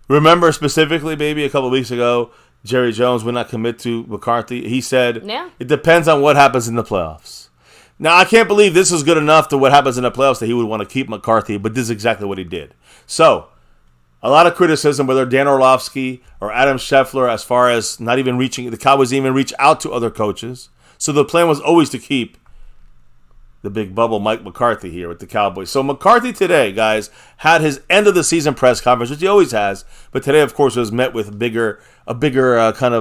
remember specifically, maybe a couple of weeks ago, Jerry Jones would not commit to McCarthy. He said, it depends on what happens in the playoffs. Now, I can't believe this is good enough to what happens in the playoffs that he would want to keep McCarthy, but this is exactly what he did. So, a lot of criticism, whether Dan Orlovsky or Adam Scheffler, as far as not even reaching, the Cowboys even reach out to other coaches. So the plan was always to keep the big bubble Mike McCarthy here with the Cowboys. So McCarthy today, guys, had his end of the season press conference, which he always has, but today, of course, was met with a bigger kind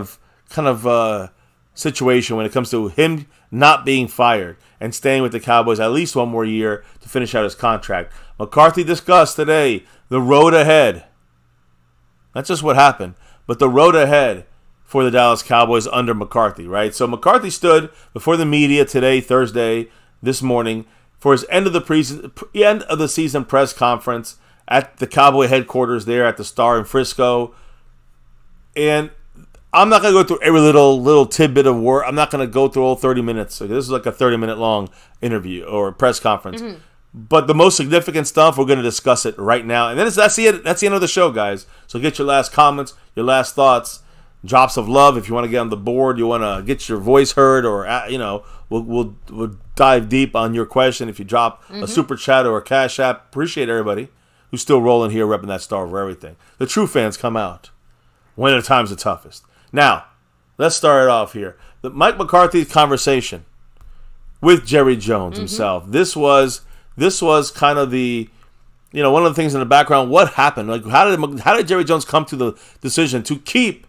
of situation when it comes to him not being fired and staying with the Cowboys at least one more year to finish out his contract. McCarthy discussed today the road ahead. Not just what happened, but the road ahead for the Dallas Cowboys under McCarthy, right? So McCarthy stood before the media today, Thursday, this morning, for his end of the season press conference at the Cowboy headquarters there at the Star in Frisco. And I'm not going to go through every little tidbit of work. I'm not going to go through all 30 minutes. This is like a 30-minute long interview or press conference. Mm-hmm. But the most significant stuff, we're going to discuss it right now. And then that's the end of the show, guys. So get your last comments, your last thoughts, drops of love. If you want to get on the board, you want to get your voice heard, or we'll dive deep on your question. If you drop a super chat or a cash app, appreciate everybody who's still rolling here, repping that Star for everything. The true fans come out when the time's the toughest. Now, let's start it off here. The Mike McCarthy conversation with Jerry Jones himself. This was kind of the, one of the things in the background. What happened? Like, how did Jerry Jones come to the decision to keep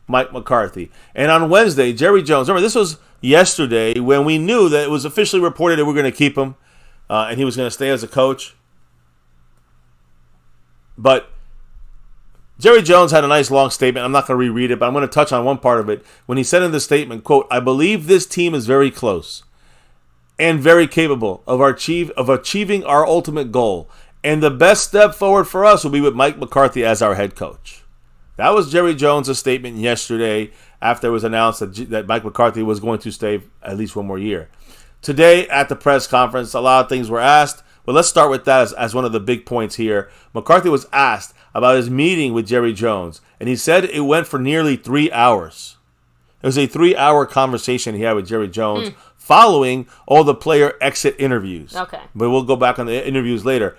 Mike McCarthy? And on Wednesday, Jerry Jones, remember, this was yesterday when we knew that it was officially reported that we're going to keep him and he was going to stay as a coach. But Jerry Jones had a nice long statement. I'm not going to reread it, but I'm going to touch on one part of it. When he said in the statement, quote, "I believe this team is very close and very capable of achieving our ultimate goal. And the best step forward for us will be with Mike McCarthy as our head coach." That was Jerry Jones' statement yesterday after it was announced that Mike McCarthy was going to stay at least one more year. Today at the press conference, a lot of things were asked. But let's start with that as one of the big points here. McCarthy was asked about his meeting with Jerry Jones, and he said it went for nearly 3 hours. It was a 3-hour conversation he had with Jerry Jones following all the player exit interviews. Okay. But we'll go back on the interviews later.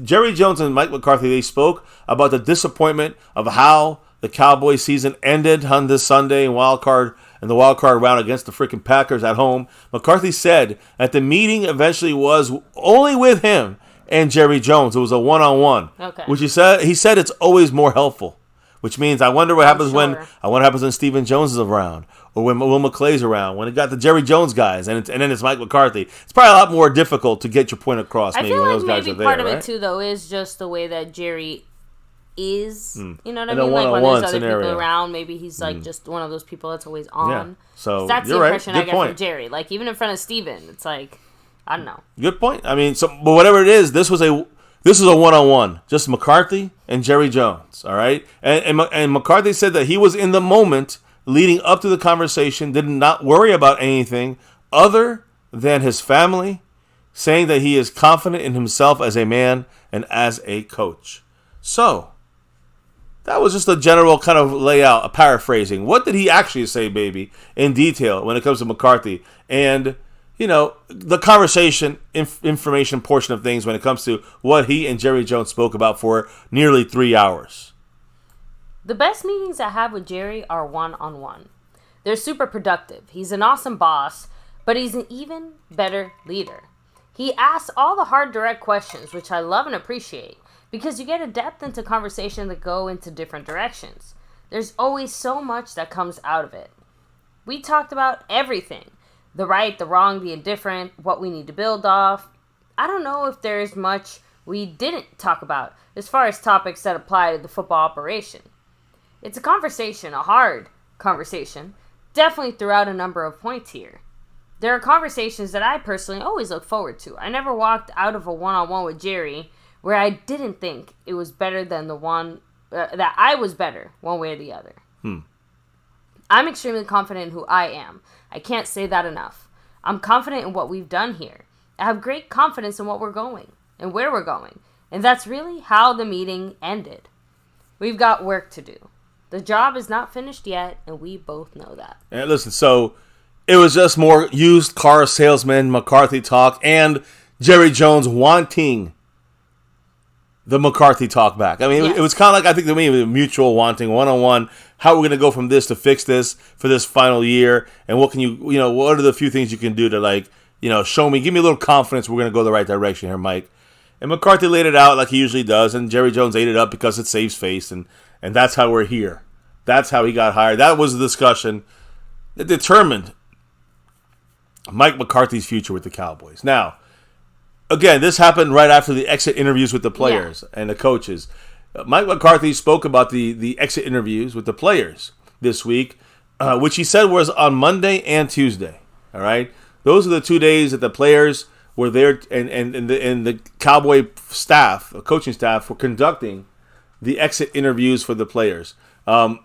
Jerry Jones and Mike McCarthy, they spoke about the disappointment of how the Cowboys season ended on this Sunday in the wild card round against the freaking Packers at home. McCarthy said that the meeting eventually was only with him and Jerry Jones. It was a one-on-one. Okay. Which he said it's always more helpful. Which means I wonder what happens when Stephen Jones is around, or when Will McClay's around, when it got the Jerry Jones guys, and then it's Mike McCarthy. It's probably a lot more difficult to get your point across. I maybe feel when like those guys maybe are there, part of right? it too, though, is just the way that Jerry is. You know what I In a mean? Like when one-on-one there's other scenario. people around, maybe he's like just one of those people that's always on. Yeah. So that's the you're right. impression I Good get point. from Jerry. Like even in front of Steven, it's like, I don't know. Good point. I mean, but whatever it is, this is a one-on-one, just McCarthy and Jerry Jones. All right, and McCarthy said that he was in the moment leading up to the conversation, did not worry about anything other than his family, saying that he is confident in himself as a man and as a coach. So that was just a general kind of layout, a paraphrasing. What did he actually say, baby, in detail when it comes to McCarthy? And, the conversation, information portion of things when it comes to what he and Jerry Jones spoke about for nearly 3 hours. The best meetings I have with Jerry are one-on-one. They're super productive. He's an awesome boss, but he's an even better leader. He asks all the hard, direct questions, which I love and appreciate, because you get a depth into conversation that go into different directions. There's always so much that comes out of it. We talked about everything. The right, the wrong, the indifferent, what we need to build off. I don't know if there's much we didn't talk about as far as topics that apply to the football operation. It's a conversation, a hard conversation, definitely throughout a number of points here. There are conversations that I personally always look forward to. I never walked out of a one-on-one with Jerry where I didn't think it was better than the one, that I was better one way or the other. I'm extremely confident in who I am. I can't say that enough. I'm confident in what we've done here. I have great confidence in what we're going and where we're going. And that's really how the meeting ended. We've got work to do. The job is not finished yet, and we both know that. And listen, so it was just more used car salesman McCarthy talk and Jerry Jones wanting the McCarthy talk back. I mean, yes. It was kind of like, I think to me, it was mutual wanting, one-on-one. How are we going to go from this to fix this for this final year? And what can what are the few things you can do to show me, give me a little confidence we're going to go the right direction here, Mike. And McCarthy laid it out like he usually does, and Jerry Jones ate it up because it saves face, and that's how we're here. That's how he got hired. That was the discussion that determined Mike McCarthy's future with the Cowboys. Now, again, this happened right after the exit interviews with the players and the coaches. Mike McCarthy spoke about the exit interviews with the players this week, which he said was on Monday and Tuesday. All right, those are the 2 days that the players were there, and the Cowboy staff, the coaching staff, were conducting the exit interviews for the players. On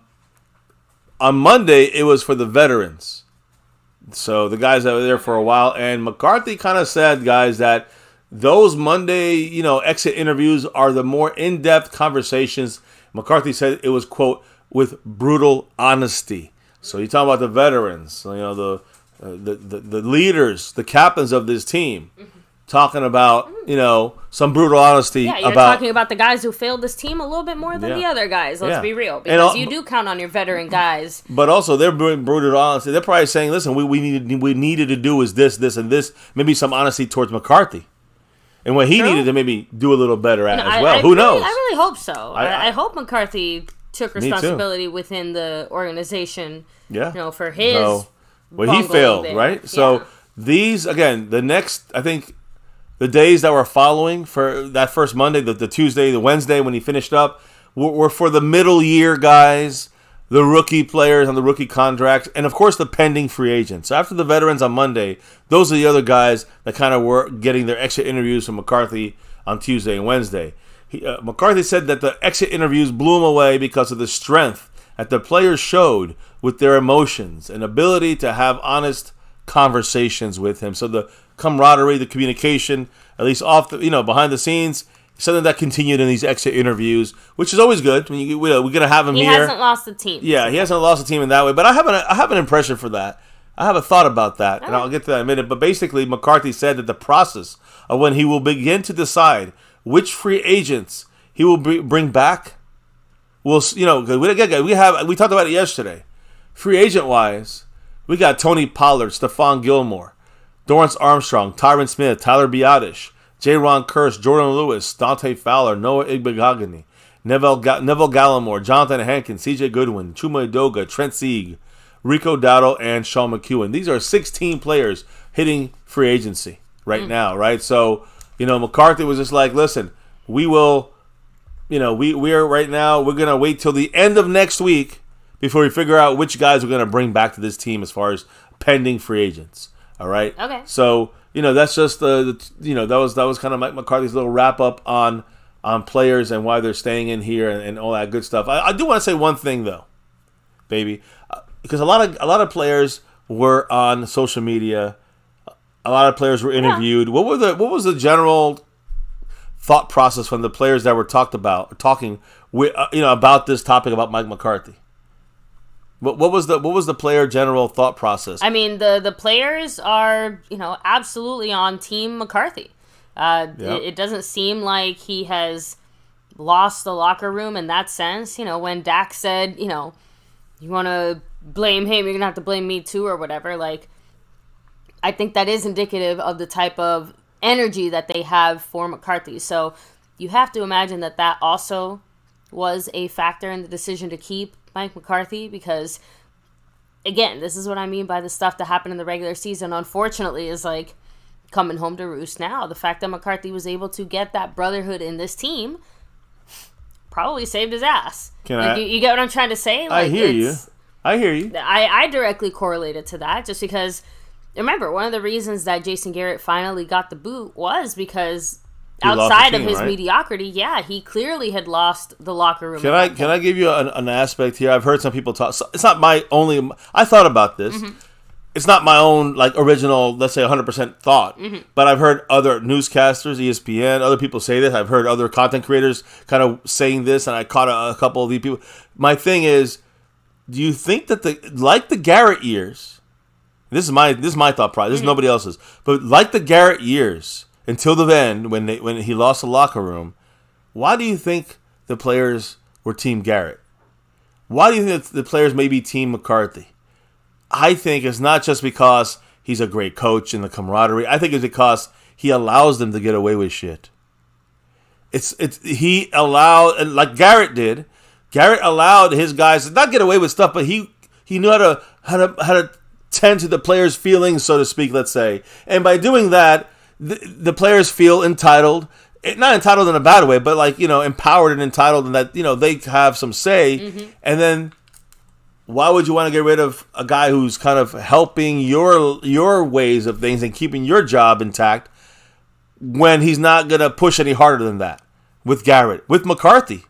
Monday, it was for the veterans. So the guys that were there for a while, and McCarthy kind of said, guys, that those Monday, exit interviews are the more in-depth conversations. McCarthy said it was, quote, with brutal honesty. So you talk about the veterans, the leaders, the captains of this team, talking about, some brutal honesty. Yeah, you're talking about the guys who failed this team a little bit more than the other guys. Let's be real. Because you do count on your veteran guys. But also, they're being brutal honesty. They're probably saying, listen, we needed to do is this, and this. Maybe some honesty towards McCarthy. And what he needed to maybe do a little better at as well. Who knows? I really hope so. I hope McCarthy took responsibility within the organization. Yeah. For his. Well, he failed, right? So these, again, I think the days that were following for that first Monday, the Tuesday, the Wednesday when he finished up, were for the middle year guys, the rookie players on the rookie contracts, and of course the pending free agents. So after the veterans on Monday, those are the other guys that kind of were getting their exit interviews from McCarthy on Tuesday and Wednesday. McCarthy said that the exit interviews blew him away because of the strength that the players showed with their emotions and ability to have honest conversations with him. So the camaraderie, the communication, at least behind the scenes, something that continued in these exit interviews, which is always good. We're gonna have him here. He hasn't lost the team. Yeah, he hasn't lost the team in that way. But I have an impression for that. I have a thought about that, and I'll get to that in a minute. But basically, McCarthy said that the process of when he will begin to decide which free agents he will bring back, we talked about it yesterday. Free agent wise, we got Tony Pollard, Stephon Gilmore, Dorrance Armstrong, Tyron Smith, Tyler Biotish, J-Ron Kearse, Jordan Lewis, Dante Fowler, Noah Igbagogany, Neville Gallimore, Jonathan Hankins, C.J. Goodwin, Chuma Edoga, Trent Sieg, Rico Dowdle, and Sean McEwen. These are 16 players hitting free agency right now, right? So, McCarthy was just like, listen, we will, we are right now, we're going to wait till the end of next week before we figure out which guys we're going to bring back to this team as far as pending free agents. All right? Okay. So, that's just that was kind of Mike McCarthy's little wrap up on players and why they're staying in here and all that good stuff. I do want to say one thing though, baby, because a lot of players were on social media. A lot of players were interviewed. Yeah. What was the general thought process from the players that were talking with about this topic about Mike McCarthy? What was the player general thought process? I mean, the players are, absolutely on Team McCarthy. It doesn't seem like he has lost the locker room in that sense. When Dak said, you want to blame him, you're going to have to blame me too or whatever. Like, I think that is indicative of the type of energy that they have for McCarthy. So you have to imagine that also was a factor in the decision to keep Mike McCarthy, because again, this is what I mean by the stuff that happened in the regular season, unfortunately, is like coming home to roost now. The fact that McCarthy was able to get that brotherhood in this team probably saved his ass. You get what I'm trying to say? Like, I hear you. I directly correlated to that, just because, remember, one of the reasons that Jason Garrett finally got the boot was because outside of his mediocrity, he clearly had lost the locker room. Can I give you an aspect here? I've heard some people talk. It's not my only. I thought about this. Mm-hmm. It's not my own original, let's say 100% thought. Mm-hmm. But I've heard other newscasters, ESPN, other people say this. I've heard other content creators kind of saying this, and I caught a couple of these people. My thing is, do you think that the Garrett years? This is my thought process. This is nobody else's. But like the Garrett years, until the end, when he lost the locker room, why do you think the players were Team Garrett? Why do you think the players may be Team McCarthy? I think it's not just because he's a great coach and the camaraderie. I think it's because he allows them to get away with shit. He allowed, like Garrett did. Garrett allowed his guys to not get away with stuff, but he knew how to tend to the players' feelings, so to speak. Let's say, and by doing that, the players feel entitled, not entitled in a bad way, but empowered and entitled, and that they have some say. Mm-hmm. And then why would you want to get rid of a guy who's kind of helping your ways of things and keeping your job intact when he's not going to push any harder than that with Garrett, with McCarthy?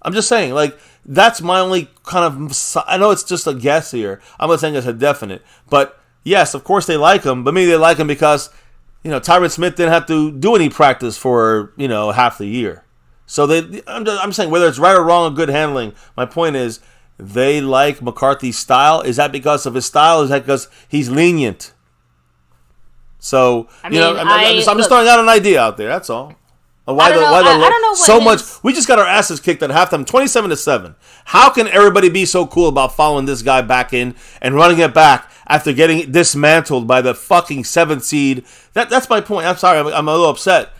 I'm just saying, like, that's my only kind of, I know it's just a guess here. I'm not saying it's a definite. But, yes, of course they like him. But maybe they like him because, Tyron Smith didn't have to do any practice for, half the year. So I'm saying whether it's right or wrong or good handling, my point is they like McCarthy's style. Is that because of his style? Is that because he's lenient? So, I'm just throwing out an idea out there. That's all. I don't know so much. We just got our asses kicked at halftime, 27-7. How can everybody be so cool about following this guy back in and running it back after getting dismantled by the fucking 7th seed? That's my point. I'm sorry, I'm a little upset.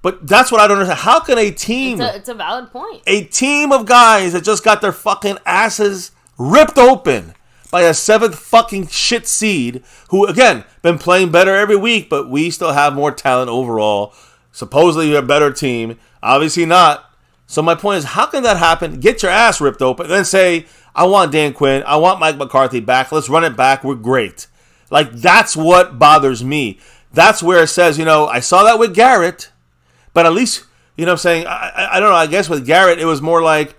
But that's what I don't understand. How can a team... It's a valid point. A team of guys that just got their fucking asses ripped open by a 7th fucking shit seed who, again, been playing better every week, but we still have more talent overall. Supposedly you're a better team. Obviously not. So my point is, how can that happen? Get your ass ripped open, then say, I want Dan Quinn. I want Mike McCarthy back. Let's run it back. We're great. Like, that's what bothers me. That's where it says, I saw that with Garrett, but at least, what I'm saying? I don't know. I guess with Garrett, it was more like,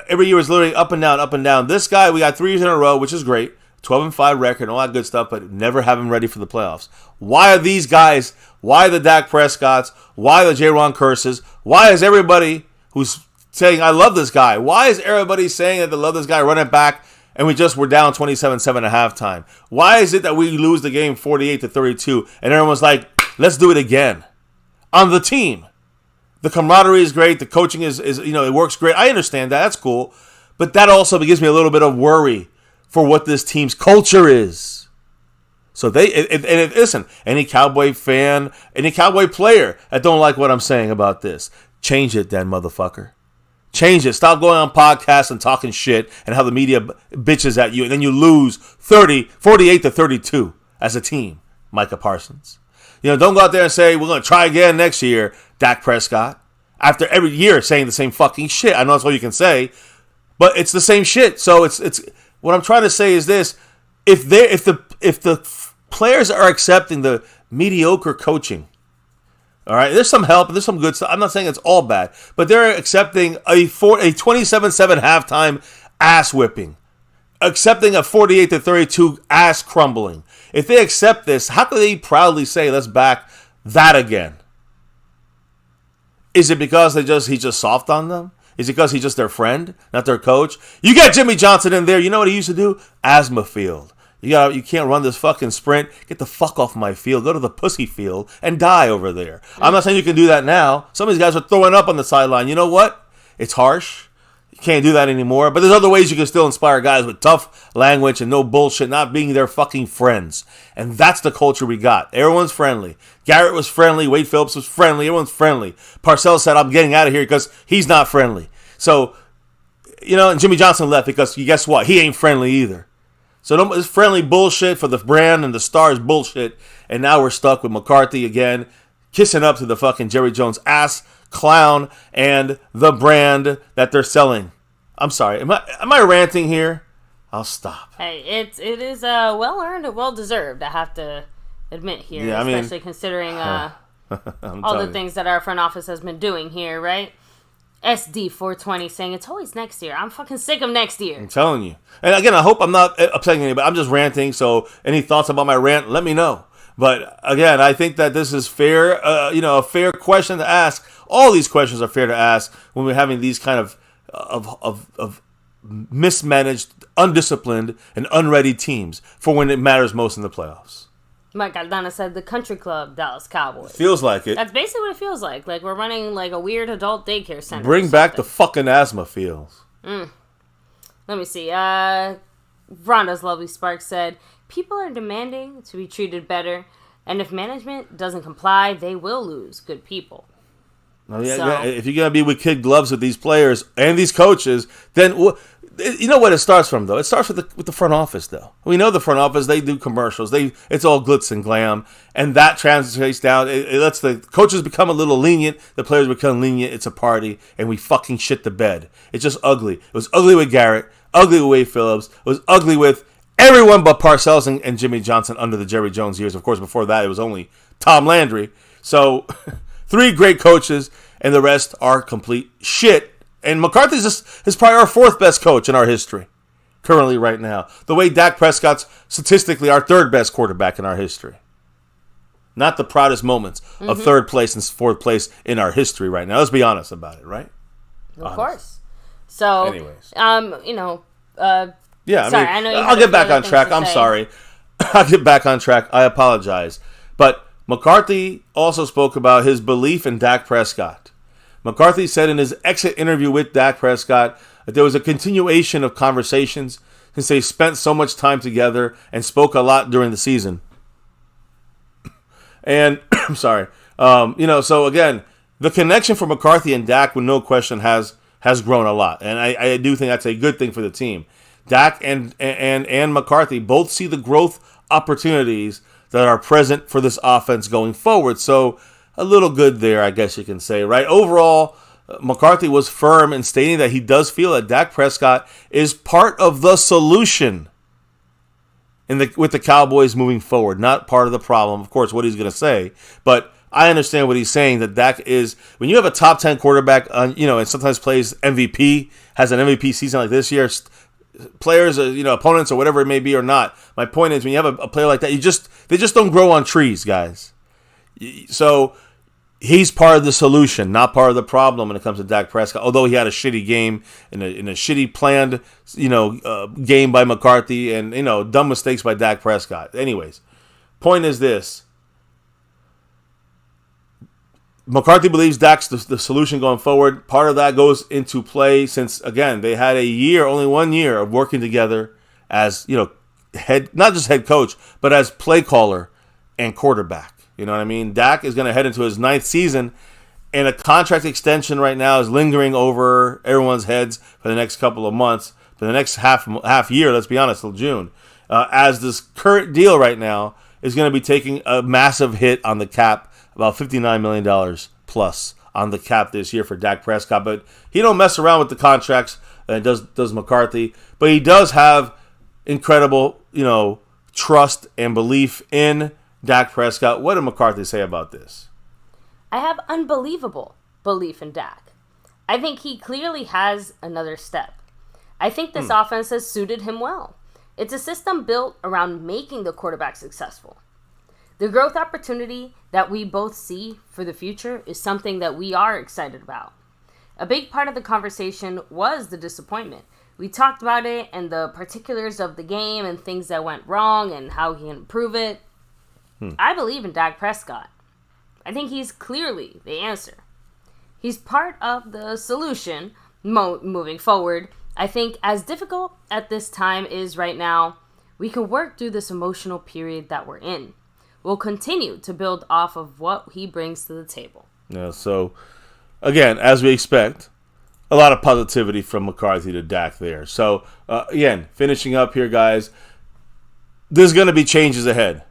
every year was literally up and down, up and down. This guy, we got 3 years in a row, which is great. 12-5 record, all that good stuff, but never have him ready for the playoffs. Why are these guys, why the Dak Prescotts, why the J-Ron Curses, why is everybody who's saying, I love this guy, why is everybody saying that they love this guy running back and we just were down 27-7 at halftime? Why is it that we lose the game 48-32 and everyone's like, let's do it again? On the team. The camaraderie is great, the coaching is it works great. I understand that, that's cool. But that also gives me a little bit of worry for what this team's culture is. So listen, any Cowboy fan, any Cowboy player that don't like what I'm saying about this, change it then, motherfucker. Change it. Stop going on podcasts and talking shit and how the media bitches at you, and then you lose 48-32 as a team, Micah Parsons. Don't go out there and say, we're going to try again next year, Dak Prescott, after every year saying the same fucking shit. I know that's all you can say, but it's the same shit. So it's what I'm trying to say is this: if the players are accepting the mediocre coaching, all right, there's some help, there's some good stuff. I'm not saying it's all bad, but they're accepting a 27-7 halftime ass whipping, accepting a 48-32 ass crumbling. If they accept this, how can they proudly say, let's back that again? Is it because he's just soft on them? Is it because he's just their friend, not their coach? You got Jimmy Johnson in there. You know what he used to do? Asthma field. You can't run this fucking sprint. Get the fuck off my field. Go to the pussy field and die over there. I'm not saying you can do that now. Some of these guys are throwing up on the sideline. You know what? It's harsh. You can't do that anymore. But there's other ways you can still inspire guys with tough language and no bullshit, not being their fucking friends. And that's the culture we got. Everyone's friendly. Garrett was friendly. Wade Phillips was friendly. Everyone's friendly. Parcells said, I'm getting out of here because he's not friendly. So, and Jimmy Johnson left because guess what? He ain't friendly either. So it's friendly bullshit for the brand and the stars bullshit. And now we're stuck with McCarthy again, kissing up to the fucking Jerry Jones ass clown and the brand that they're selling. I'm sorry. Am I ranting here? I'll stop. Hey, it is well earned and well deserved, I have to admit here, yeah, especially considering all the things that our front office has been doing here, right? SD420 saying it's always next year. I'm fucking sick of next year. I'm telling you. And again, I hope I'm not upsetting anybody. I'm just ranting, so any thoughts about my rant, let me know. But again, I think that this is fair, a fair question to ask. All these questions are fair to ask when we're having these kind of mismanaged, undisciplined, and unready teams for when it matters most in the playoffs. Mike Aldana said the country club Dallas Cowboys. Feels like it. That's basically what it feels like. Like we're running like a weird adult daycare center. Bring back the fucking asthma feels. Let me see. Rhonda's Lovely Spark said, people are demanding to be treated better, and if management doesn't comply, they will lose good people. Oh, yeah, if you're going to be with kid gloves with these players and these coaches, then you know what it starts from, though? It starts with the front office, though. We know the front office, they do commercials. It's all glitz and glam, and that translates down. It lets the coaches become a little lenient, the players become lenient. It's a party, and we fucking shit the bed. It's just ugly. It was ugly with Garrett, ugly with Wade Phillips. It was ugly with everyone but Parcells and Jimmy Johnson under the Jerry Jones years. Of course, before that, it was only Tom Landry. So 3 great coaches, and the rest are complete shit. And McCarthy's is probably our 4th best coach in our history, currently right now. The way Dak Prescott's statistically our 3rd best quarterback in our history. Not the proudest moments of 3rd place and 4th place in our history right now. Let's be honest about it, right? Of course. So, anyways. Yeah, sorry, I know you I'll get back on track. I'm sorry. I'll get back on track. I apologize. But McCarthy also spoke about his belief in Dak Prescott. McCarthy said in his exit interview with Dak Prescott that there was a continuation of conversations since they spent so much time together and spoke a lot during the season. And, I'm sorry. So again, the connection for McCarthy and Dak, with no question, has grown a lot. And I do think that's a good thing for the team. Dak and McCarthy both see the growth opportunities that are present for this offense going forward. So a little good there, I guess you can say, right? Overall, McCarthy was firm in stating that he does feel that Dak Prescott is part of the solution with the Cowboys moving forward, not part of the problem. Of course, what he's going to say, but I understand what he's saying, that Dak is, when you have a top 10 quarterback, and sometimes plays MVP, has an MVP season like this year, players, opponents or whatever it may be or not. My point is, when you have a player like that, they just don't grow on trees, guys. So he's part of the solution, not part of the problem when it comes to Dak Prescott. Although he had a shitty game in a shitty planned, game by McCarthy and dumb mistakes by Dak Prescott. Anyways, point is this. McCarthy believes Dak's the solution going forward. Part of that goes into play since, again, they had only 1 year of working together as, not just head coach, but as play caller and quarterback. You know what I mean? Dak is going to head into his 9th season, and a contract extension right now is lingering over everyone's heads for the next couple of months, for the next half year, let's be honest, till June, as this current deal right now is going to be taking a massive hit on the cap, about $59 million plus on the cap this year for Dak Prescott. But he don't mess around with the contracts, does McCarthy. But he does have incredible, trust and belief in Dak Prescott. What did McCarthy say about this? I have unbelievable belief in Dak. I think he clearly has another step. I think this offense has suited him well. It's a system built around making the quarterback successful. The growth opportunity that we both see for the future is something that we are excited about. A big part of the conversation was the disappointment. We talked about it and the particulars of the game and things that went wrong and how he can improve it. I believe in Dak Prescott. I think he's clearly the answer. He's part of the solution moving forward. I think as difficult at this time is right now, we can work through this emotional period that we're in. We'll continue to build off of what he brings to the table. Yeah, so, again, as we expect, a lot of positivity from McCarthy to Dak there. So, again, finishing up here, guys, there's going to be changes ahead.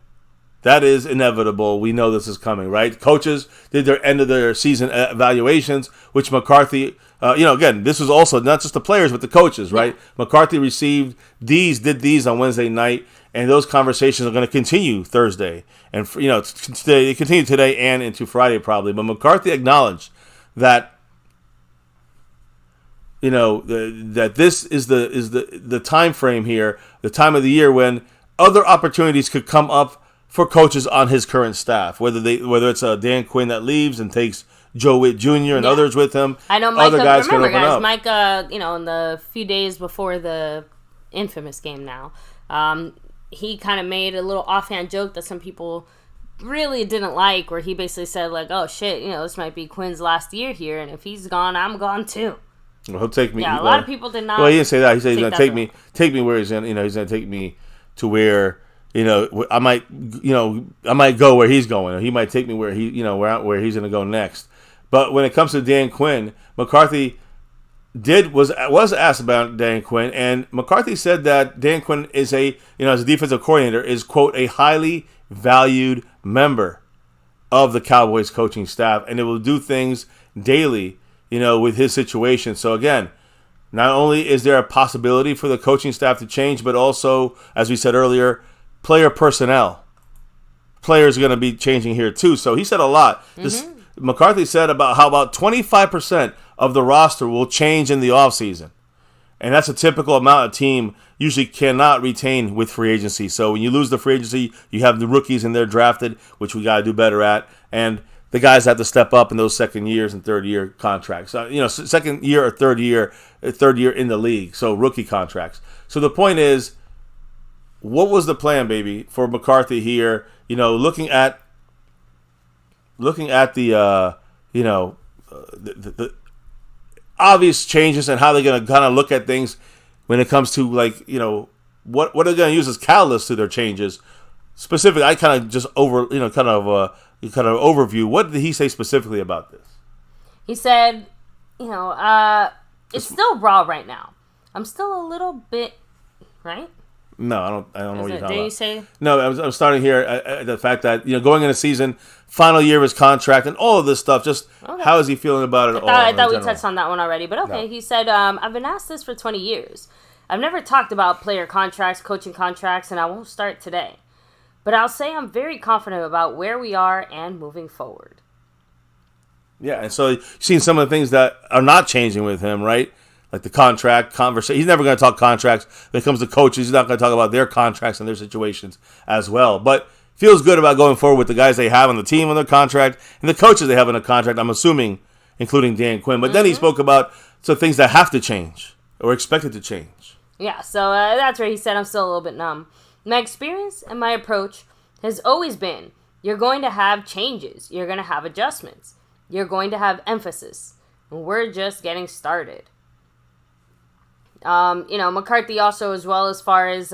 That is inevitable. We know this is coming, right? Coaches did their end of their season evaluations, which McCarthy, again, this was also not just the players, but the coaches, right? Yeah. McCarthy did these on Wednesday night, and those conversations are going to continue Thursday. And, they continue today and into Friday probably. But McCarthy acknowledged that, that this is the time frame here, the time of the year when other opportunities could come up for coaches on his current staff, whether it's Dan Quinn that leaves and takes Joe Witt Jr. and others with him. I know Mike. Remember, guys, Mike. In the few days before the infamous game, now, he kind of made a little offhand joke that some people really didn't like, where he basically said, like, "Oh shit, this might be Quinn's last year here, and if he's gone, I'm gone too." Well, he'll take me. Yeah, a lot of people did not. Well, he didn't say that. He said he's going to take me where he's going. He's going to take me to where. I might go where he's going, or he might take me where where he's going to go next. But when it comes to Dan Quinn, McCarthy was asked about Dan Quinn, and McCarthy said that Dan Quinn is as a defensive coordinator, is, quote, a highly valued member of the Cowboys coaching staff, and it will do things daily, with his situation. So again, Not only is there a possibility for the coaching staff to change, but also, as we said earlier, player personnel. Players are going to be changing here too. So he said a lot. McCarthy said about how about 25% of the roster will change in the offseason. And that's a typical amount a team usually cannot retain with free agency. So when you lose the free agency, you have the rookies in there drafted, which we got to do better at. And the guys have to step up in those second years and third year contracts. Second year or third year in the league. So rookie contracts. So the point is, what was the plan, baby, for McCarthy here? Looking at the obvious changes and how they're going to kind of look at things when it comes to what are they going to use as catalysts to their changes. Specifically, I kind of just overview. What did he say specifically about this? He said, it's still raw right now. I'm still a little bit, right? No, I don't know what you're talking about. Did you say? No, I'm starting here at the fact that, going into season, final year of his contract, and all of this stuff. Just how is he feeling about it all? I thought we touched on that one already, but okay. No. He said, I've been asked this for 20 years. I've never talked about player contracts, coaching contracts, and I won't start today. But I'll say I'm very confident about where we are and moving forward. Yeah, and so you've seen some of the things that are not changing with him, right? Like the contract conversation. He's never going to talk contracts. When it comes to coaches, he's not going to talk about their contracts and their situations as well. But feels good about going forward with the guys they have on the team on their contract and the coaches they have on the contract, I'm assuming, including Dan Quinn. But then he spoke about some things that have to change or expected to change. Yeah, so that's where he said I'm still a little bit numb. My experience and my approach has always been, you're going to have changes. You're going to have adjustments. You're going to have emphasis. And we're just getting started. McCarthy also, as well, as far as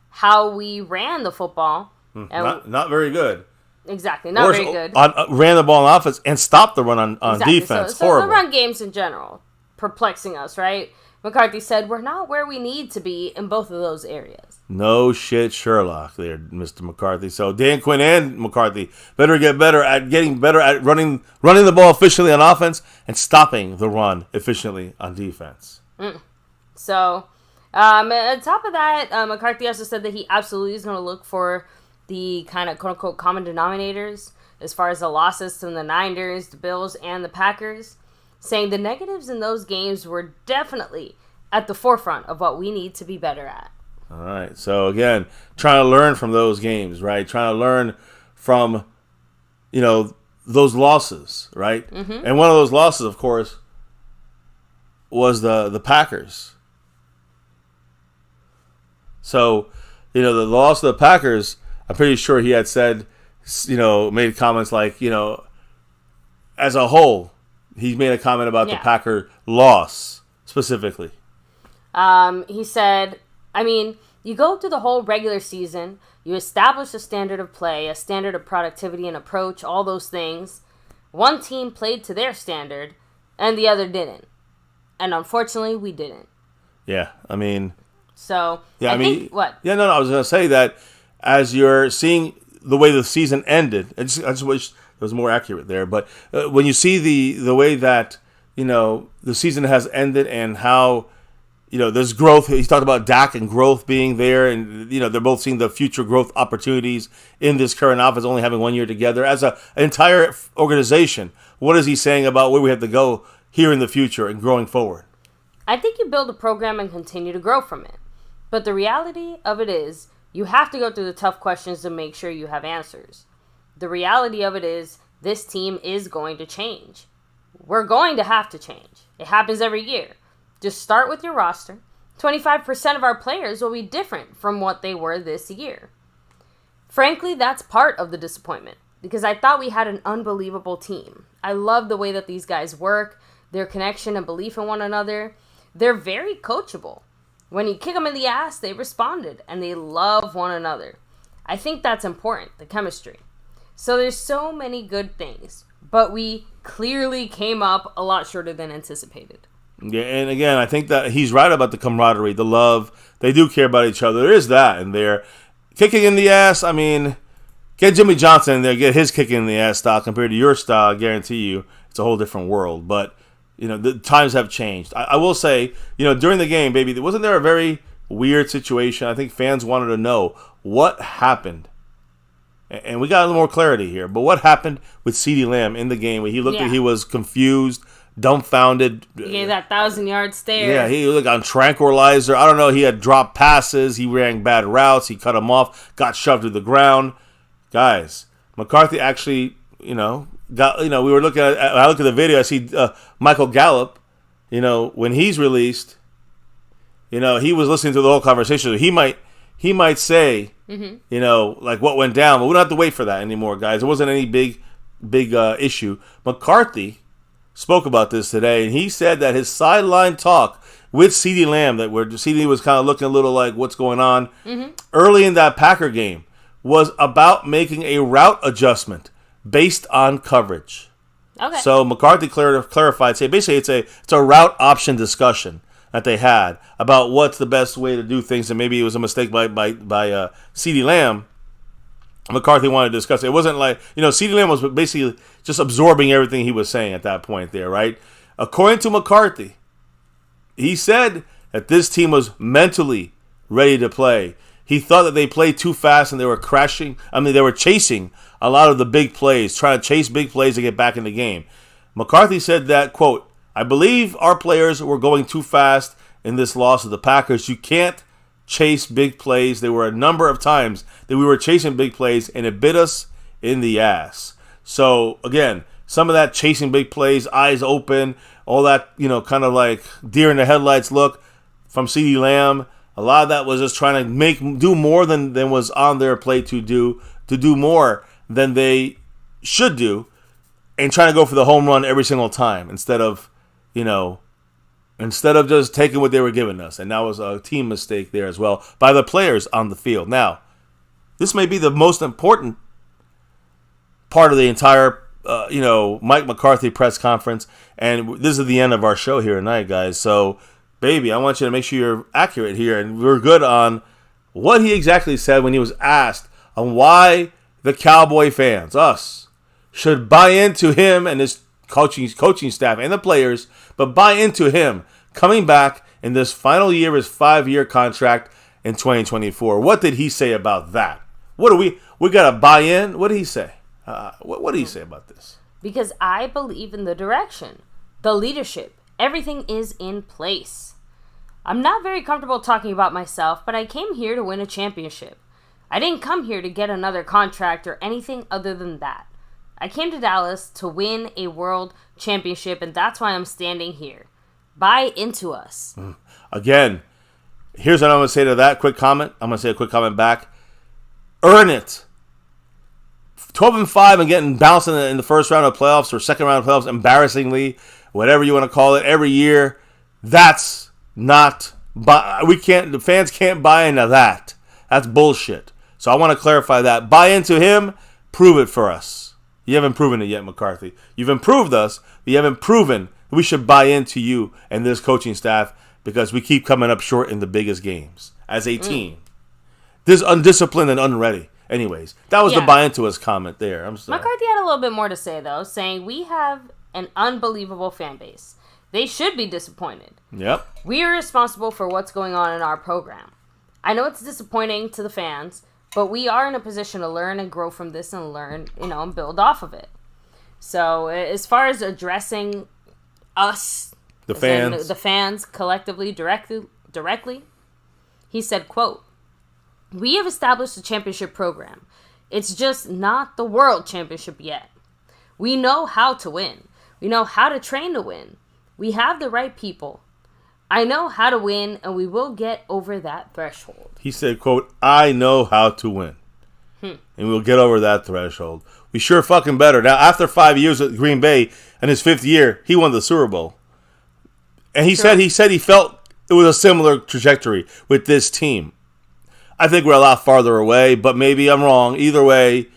how we ran the football. Not very good. Exactly, not very good. Ran the ball on offense and stopped the run on defense. So the run games in general, perplexing us, right? McCarthy said, we're not where we need to be in both of those areas. No shit, Sherlock there, Mr. McCarthy. So Dan Quinn and McCarthy better get better at getting better at running the ball efficiently on offense and stopping the run efficiently on defense. So, on top of that, McCarthy also said that he absolutely is going to look for the kind of quote-unquote common denominators as far as the losses from the Niners, the Bills, and the Packers, saying the negatives in those games were definitely at the forefront of what we need to be better at. All right. So, again, trying to learn from those games, right? Trying to learn from, those losses, right? Mm-hmm. And one of those losses, of course, was the Packers. So, the loss of the Packers, I'm pretty sure he had said, made comments like, as a whole, he made a comment about the Packer loss specifically. He said, you go through the whole regular season, you establish a standard of play, a standard of productivity and approach, all those things. One team played to their standard, and the other didn't. And unfortunately, we didn't. Yeah, So, yeah, what? Yeah, no, I was going to say that as you're seeing the way the season ended, I just wish it was more accurate there, but when you see the way that, the season has ended and how, there's growth. He talked about Dak and growth being there, and, they're both seeing the future growth opportunities in this current offense, only having 1 year together. As an entire organization, what is he saying about where we have to go here in the future and growing forward? I think you build a program and continue to grow from it. But the reality of it is, you have to go through the tough questions to make sure you have answers. The reality of it is, this team is going to change. We're going to have to change. It happens every year. Just start with your roster. 25% of our players will be different from what they were this year. Frankly, that's part of the disappointment, because I thought we had an unbelievable team. I love the way that these guys work, their connection and belief in one another. They're very coachable. When you kick them in the ass, they responded, and they love one another. I think that's important, the chemistry. So there's so many good things, but we clearly came up a lot shorter than anticipated. Yeah, and again, I think that he's right about the camaraderie, the love. They do care about each other. There is that in there. Kicking in the ass, get Jimmy Johnson in there, get his kicking in the ass style compared to your style. I guarantee you it's a whole different world. But, the times have changed. I will say, during the game, baby, wasn't there a very weird situation? I think fans wanted to know what happened. And we got a little more clarity here. But what happened with CeeDee Lamb in the game when he looked like he was confused, dumbfounded? He gave that 1,000-yard stare. Yeah, he looked on tranquilizer. I don't know. He had dropped passes. He ran bad routes. He cut them off. Got shoved to the ground. Guys, McCarthy actually, got. We were looking at. I look at the video. I see Michael Gallup. When he's released, he was listening to the whole conversation. He might say, like what went down, but we don't have to wait for that anymore, guys. It wasn't any big issue. McCarthy spoke about this today, and he said that his sideline talk with CeeDee Lamb, that where CeeDee was kind of looking a little like what's going on early in that Packer game, was about making a route adjustment based on coverage. Okay. So McCarthy clarified, say basically it's a route option discussion that they had about what's the best way to do things, and maybe it was a mistake by CeeDee Lamb. McCarthy wanted to discuss it. It wasn't like, CeeDee Lamb was basically just absorbing everything he was saying at that point there, right? According to McCarthy, he said that this team was mentally ready to play. He thought that they played too fast and they were crashing. They were chasing a lot of the big plays, trying to chase big plays to get back in the game. McCarthy said that, quote, "I believe our players were going too fast in this loss of the Packers. You can't chase big plays. There were a number of times that we were chasing big plays and it bit us in the ass." So, again, some of that chasing big plays, eyes open, all that, kind of like deer in the headlights look from CeeDee Lamb. A lot of that was just trying to do more than was on their plate to do more than they should do, and trying to go for the home run every single time instead of just taking what they were giving us. And that was a team mistake there as well by the players on the field. Now, this may be the most important part of the entire, Mike McCarthy press conference. And this is the end of our show here tonight, guys. So, baby, I want you to make sure you're accurate here. And we're good on what he exactly said when he was asked on why the Cowboy fans, us, should buy into him and his coaching staff and the players, but buy into him coming back in this final year of his 5-year contract in 2024. What did he say about that? We got to buy in? What did he say? What did he say about this? Because I believe in the direction, the leadership. Everything is in place. I'm not very comfortable talking about myself, but I came here to win a championship. I didn't come here to get another contract or anything other than that. I came to Dallas to win a world championship, and that's why I'm standing here. Buy into us. Again, here's what I'm going to say to that quick comment. I'm going to say a quick comment back. Earn it. 12-5 and getting bounced in the first round of playoffs or second round of playoffs, embarrassingly, whatever you want to call it, every year. That's not. The fans can't buy into that. That's bullshit. So I want to clarify that. Buy into him. Prove it for us. You haven't proven it yet, McCarthy. You've improved us, but you haven't proven we should buy into you and this coaching staff because we keep coming up short in the biggest games as a team. This undisciplined and unready. Anyways, that was the buy into us comment there. I'm sorry. McCarthy had a little bit more to say, though, saying we have an unbelievable fan base. They should be disappointed. Yep. We are responsible for what's going on in our program. I know it's disappointing to the fans, but we are in a position to learn and grow from this and learn, and build off of it. So as far as addressing us, the fans collectively, directly, he said, quote, "We have established a championship program. It's just not the world championship yet. We know how to win. We know how to train to win. We have the right people. I know how to win, and we will get over that threshold." He said, quote, "I know how to win. And we'll get over that threshold. We sure fucking better." Now, after 5 years at Green Bay and his 5th year, he won the Super Bowl. And he said he felt it was a similar trajectory with this team. I think we're a lot farther away, but maybe I'm wrong. Either way,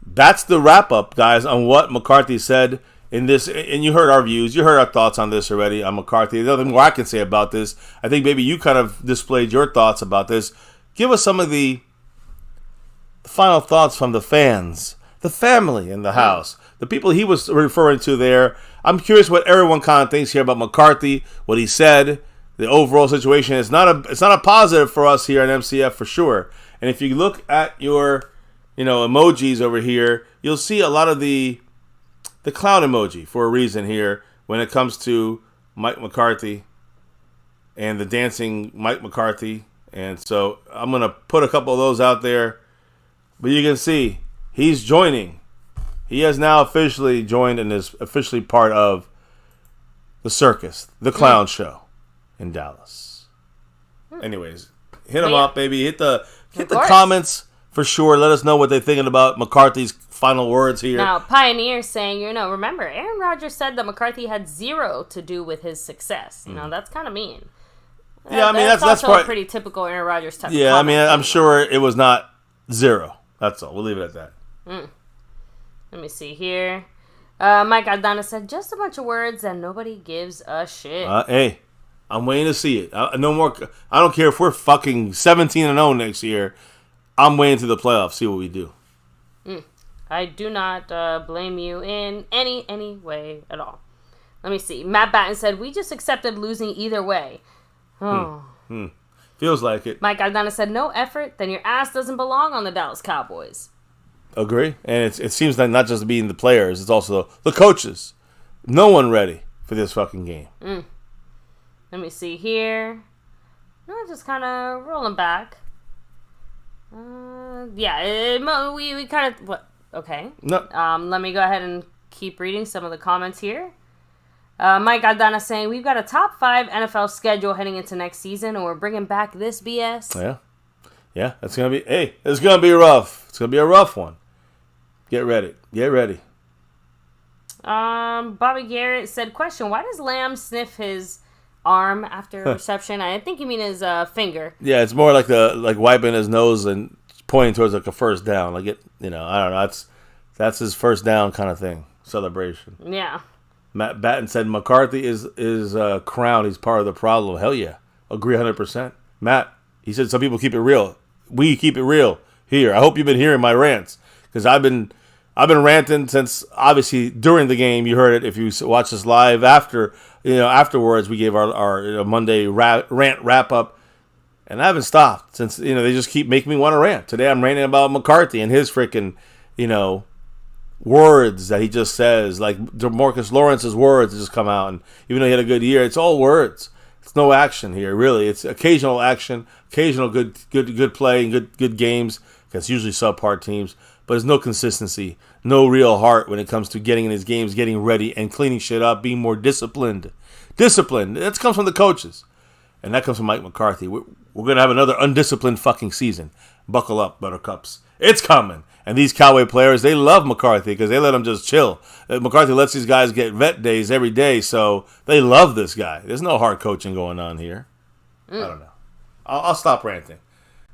that's the wrap-up, guys, on what McCarthy said in this. And you heard our views. You heard our thoughts on this already on McCarthy. There's nothing more I can say about this. I think maybe you kind of displayed your thoughts about this. Give us some of the final thoughts from the fans the family in the house. The people he was referring to there. I'm curious what everyone kind of thinks here about McCarthy, what he said, the overall situation. It's not a positive for us here at MCF for sure. And if you look at your, emojis over here, you'll see a lot of the clown emoji for a reason here when it comes to Mike McCarthy and the dancing Mike McCarthy. And so I'm going to put a couple of those out there. But you can see he's joining. He has now officially joined and is officially part of the circus, the clown show in Dallas. Anyways, hit him up, baby. Hit the comments for sure. Let us know what they're thinking about McCarthy's final words here. Now, Pioneer saying, remember, Aaron Rodgers said that McCarthy had zero to do with his success. That's kind of mean. Yeah, that's also part, a pretty typical Aaron Rodgers type of Yeah, comment, I'm sure it was not zero. That's all. We'll leave it at that. Let me see here. Mike Aldana said, just a bunch of words and nobody gives a shit. Hey, I'm waiting to see it. No more. I don't care if we're fucking 17-0 next year. I'm waiting to the playoffs. See what we do. I do not blame you in any way at all. Let me see. Matt Batten said, we just accepted losing either way. Oh. Feels like it. Mike Aldana said, no effort, then your ass doesn't belong on the Dallas Cowboys. Agree. And it seems like not just being the players, it's also the coaches. No one ready for this fucking game. Let me see here. No, just kind of rolling back. We kind of... What? Okay. No. Let me go ahead and keep reading some of the comments here. Mike Aldana saying, we've got a top 5 NFL schedule heading into next season, and we're bringing back this BS. Yeah, it's going to be... Hey, it's going to be rough. It's going to be a rough one. Get ready. Bobby Garrett said, question, why does Lamb sniff his arm after a reception? I think you mean his finger. Yeah, it's more like wiping his nose and pointing towards like a first down. I don't know. That's his first down kind of thing. Celebration. Yeah. Matt Batten said McCarthy is crowned. He's part of the problem. Hell yeah. Agree 100%. Matt, he said some people keep it real. We keep it real here. I hope you've been hearing my rants. Because I've been ranting since, obviously, during the game. You heard it if you watched us live. Afterwards, we gave our Monday rant wrap-up. And I haven't stopped since, they just keep making me want to rant. Today I'm ranting about McCarthy and his freaking, words that he just says. Like DeMarcus Lawrence's words that just come out. And even though he had a good year, it's all words. It's no action here, really. It's occasional action, occasional good play and good games. That's usually subpar teams. But there's no consistency, no real heart when it comes to getting in his games, getting ready, and cleaning shit up, being more disciplined. That comes from the coaches. And that comes from Mike McCarthy. We're going to have another undisciplined fucking season. Buckle up, buttercups. It's coming. And these Cowboy players, they love McCarthy because they let him just chill. McCarthy lets these guys get vet days every day, so they love this guy. There's no hard coaching going on here. I don't know. I'll stop ranting.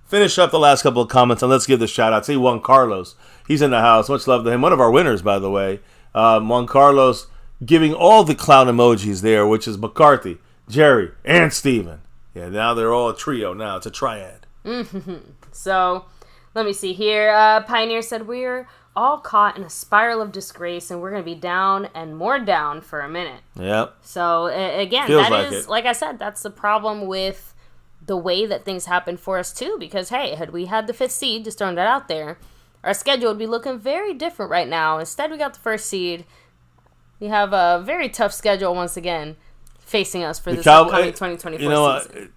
Finish up the last couple of comments, and let's give the shout-out. See Juan Carlos. He's in the house. Much love to him. One of our winners, by the way. Juan Carlos giving all the clown emojis there, which is McCarthy, Jerry, and Steven. Yeah, now they're all a trio now. It's a triad. So, let me see here. Pioneer said, we're all caught in a spiral of disgrace, and we're going to be down and more down for a minute. Yep. So, again, Feels like I said, that's the problem with the way that things happen for us too, because hey, had we had the 5th seed, just throwing that out there, our schedule would be looking very different right now. Instead, we got the 1st seed. We have a very tough schedule once again facing us for this upcoming 2024 season.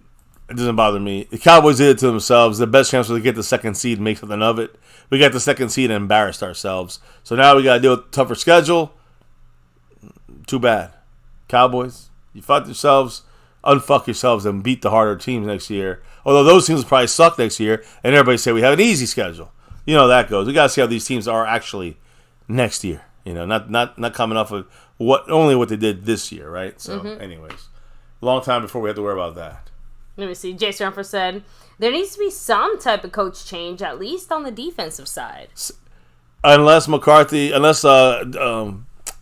It doesn't bother me. The Cowboys did it to themselves. The best chance was to get the 2nd seed and make something of it. We got the 2nd seed and embarrassed ourselves. So now we got to deal with a tougher schedule. Too bad. Cowboys, you fought yourselves. Unfuck yourselves and beat the harder teams next year. Although those teams will probably suck next year, and everybody say we have an easy schedule. You know how that goes. We got to see how these teams are actually next year. Not coming off of only what they did this year, right? So, anyways, long time before we have to worry about that. Let me see. Jason Rumford said there needs to be some type of coach change, at least on the defensive side. Unless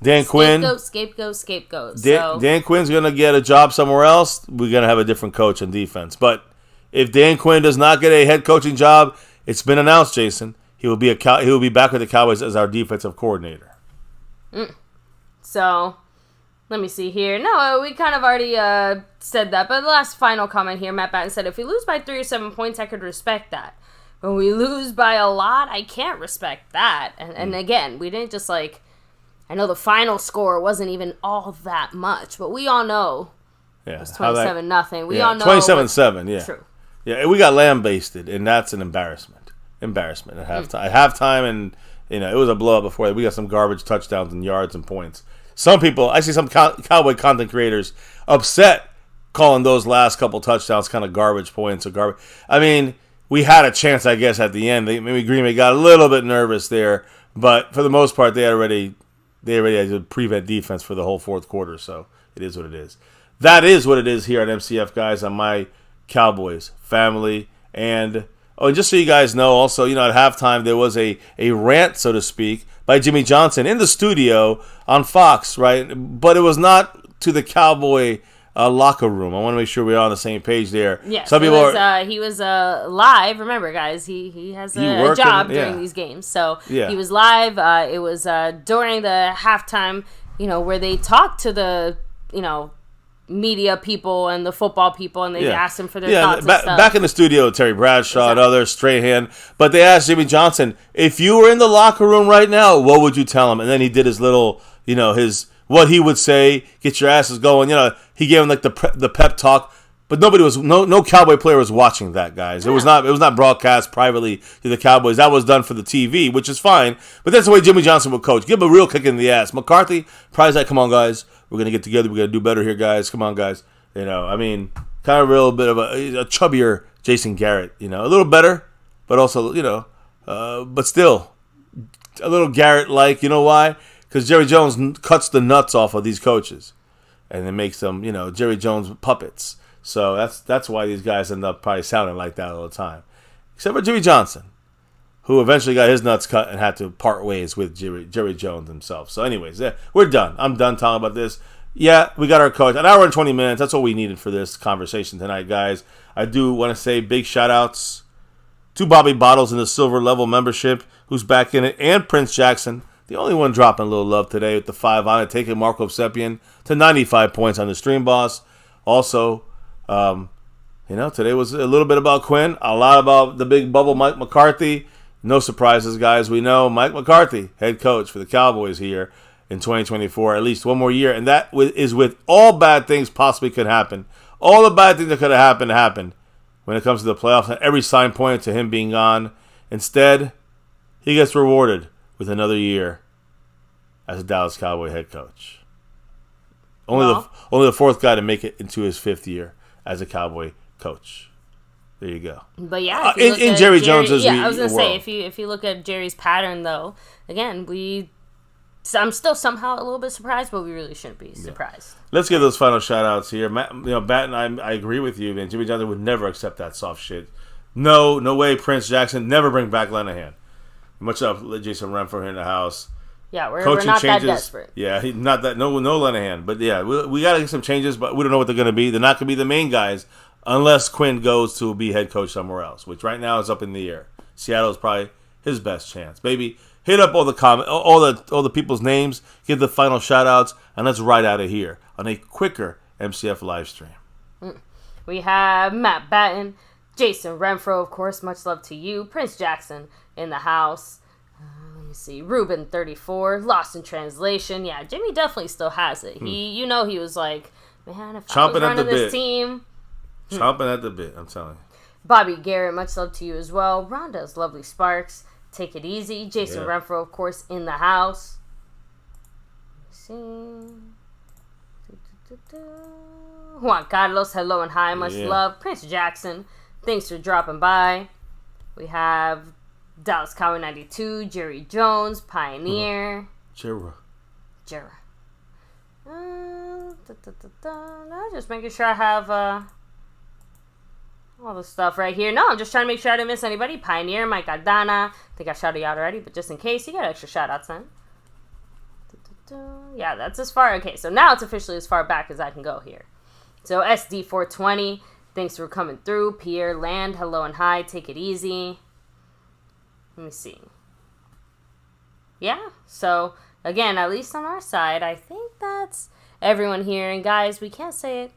Dan Quinn. Scapegoat. Dan Quinn's going to get a job somewhere else. We're going to have a different coach on defense. But if Dan Quinn does not get a head coaching job, it's been announced, Jason. he will be back with the Cowboys as our defensive coordinator. So, let me see here. No, we kind of already said that. But the last final comment here, Matt Batten said, if we lose by 3 or 7 points, I could respect that. When we lose by a lot, I can't respect that. And again, we didn't just I know the final score wasn't even all that much, but we all know it was 27-0. We all know 27-7. Yeah, true. Yeah, we got lambasted, and that's an embarrassment. Embarrassment at halftime. At halftime, and it was a blowout before that. We got some garbage touchdowns and yards and points. Some people, I see some Cowboy content creators upset calling those last couple touchdowns kind of garbage points or garbage. I mean, we had a chance, I guess, at the end. Maybe Green Bay got a little bit nervous there, but for the most part, they already had to prevent defense for the whole fourth quarter. So it is what it is. That is what it is here at MCF, guys, on my Cowboys family. And just so you guys know, also, at halftime there was a rant, so to speak, by Jimmy Johnson in the studio on Fox, right? But it was not to the Cowboy locker room. I want to make sure we're on the same page there. Yeah, some people he was live. Remember, guys, he has a job during these games, so he was live. It was during the halftime, where they talked to the media people and the football people, and they asked them for their thoughts. And stuff. Back in the studio, Terry Bradshaw and others, Strahan. But they asked Jimmy Johnson, if you were in the locker room right now, what would you tell him? And then he did his little, his what he would say, get your asses going. He gave him the pep talk. But no Cowboy player was watching that, guys. It was not broadcast privately to the Cowboys. That was done for the TV, which is fine. But that's the way Jimmy Johnson would coach. Give him a real kick in the ass. McCarthy, probably like, come on, guys. We're going to get together. We're going to do better here, guys. Come on, guys. Kind of a real bit of a chubbier Jason Garrett. A little better, but also, but still a little Garrett-like. You know why? Because Jerry Jones cuts the nuts off of these coaches and then makes them, Jerry Jones puppets. So that's why these guys end up probably sounding like that all the time. Except for Jimmy Johnson, who eventually got his nuts cut and had to part ways with Jerry Jones himself. So anyways, we're done. I'm done talking about this. Yeah, we got our coach. An hour and 20 minutes. That's all we needed for this conversation tonight, guys. I do want to say big shout-outs to Bobby Bottles in the silver level membership, who's back in it, and Prince Jackson, the only one dropping a little love today with the 5 on it, taking Marco Sepien to 95 points on the Stream Boss. Also, today was a little bit about Quinn, a lot about the big bubble Mike McCarthy. No surprises, guys. We know Mike McCarthy, head coach for the Cowboys here in 2024, at least one more year. And that is with all bad things possibly could happen. All the bad things that could have happened when it comes to the playoffs. And every sign pointed to him being gone. Instead, he gets rewarded with another year as a Dallas Cowboy head coach. Only the fourth guy to make it into his 5th year as a Cowboy coach. There you go. But yeah, in Jerry Jones's I was gonna say if you look at Jerry's pattern though, again I'm still somehow a little bit surprised, but we really shouldn't be surprised. Let's give those final shout outs here. Batten, I agree with you, man. Jimmy Johnson would never accept that soft shit. No way. Prince Jackson, never bring back Lenahan. Much up, Jason Renfro here in the house. Yeah, we're not changes, that desperate. Yeah, not that no Lenahan, but yeah, we got to get some changes, but we don't know what they're going to be. They're not going to be the main guys unless Quinn goes to be head coach somewhere else, which right now is up in the air. Seattle's probably his best chance. Baby, hit up all the people's names, give the final shout outs, and let's ride out of here on a quicker MCF live stream. We have Matt Batten, Jason Renfro, of course, much love to you, Prince Jackson in the house. Let me see, Ruben 34, Lost in Translation. Yeah, Jimmy definitely still has it. He was like, man, if I was running this team. Chomping at the bit, I'm telling you. Bobby Garrett, much love to you as well. Rhonda's Lovely Sparks, take it easy. Jason Renfro, of course, in the house. Juan Carlos, hello and hi, much love. Prince Jackson, thanks for dropping by. We have Dallas Cowboy 92, Jerry Jones, Pioneer. Jera. Just making sure I have all the stuff right here. No, I'm just trying to make sure I didn't miss anybody. Pioneer, Mike Aldana. I think I shouted you out already, but just in case, you got extra shout-outs then. Yeah, that's as far. Okay, so now it's officially as far back as I can go here. So SD420, thanks for coming through. Pierre Land, hello and hi. Take it easy. Let me see. Yeah, so again, at least on our side, I think that's everyone here. And guys, we can't say it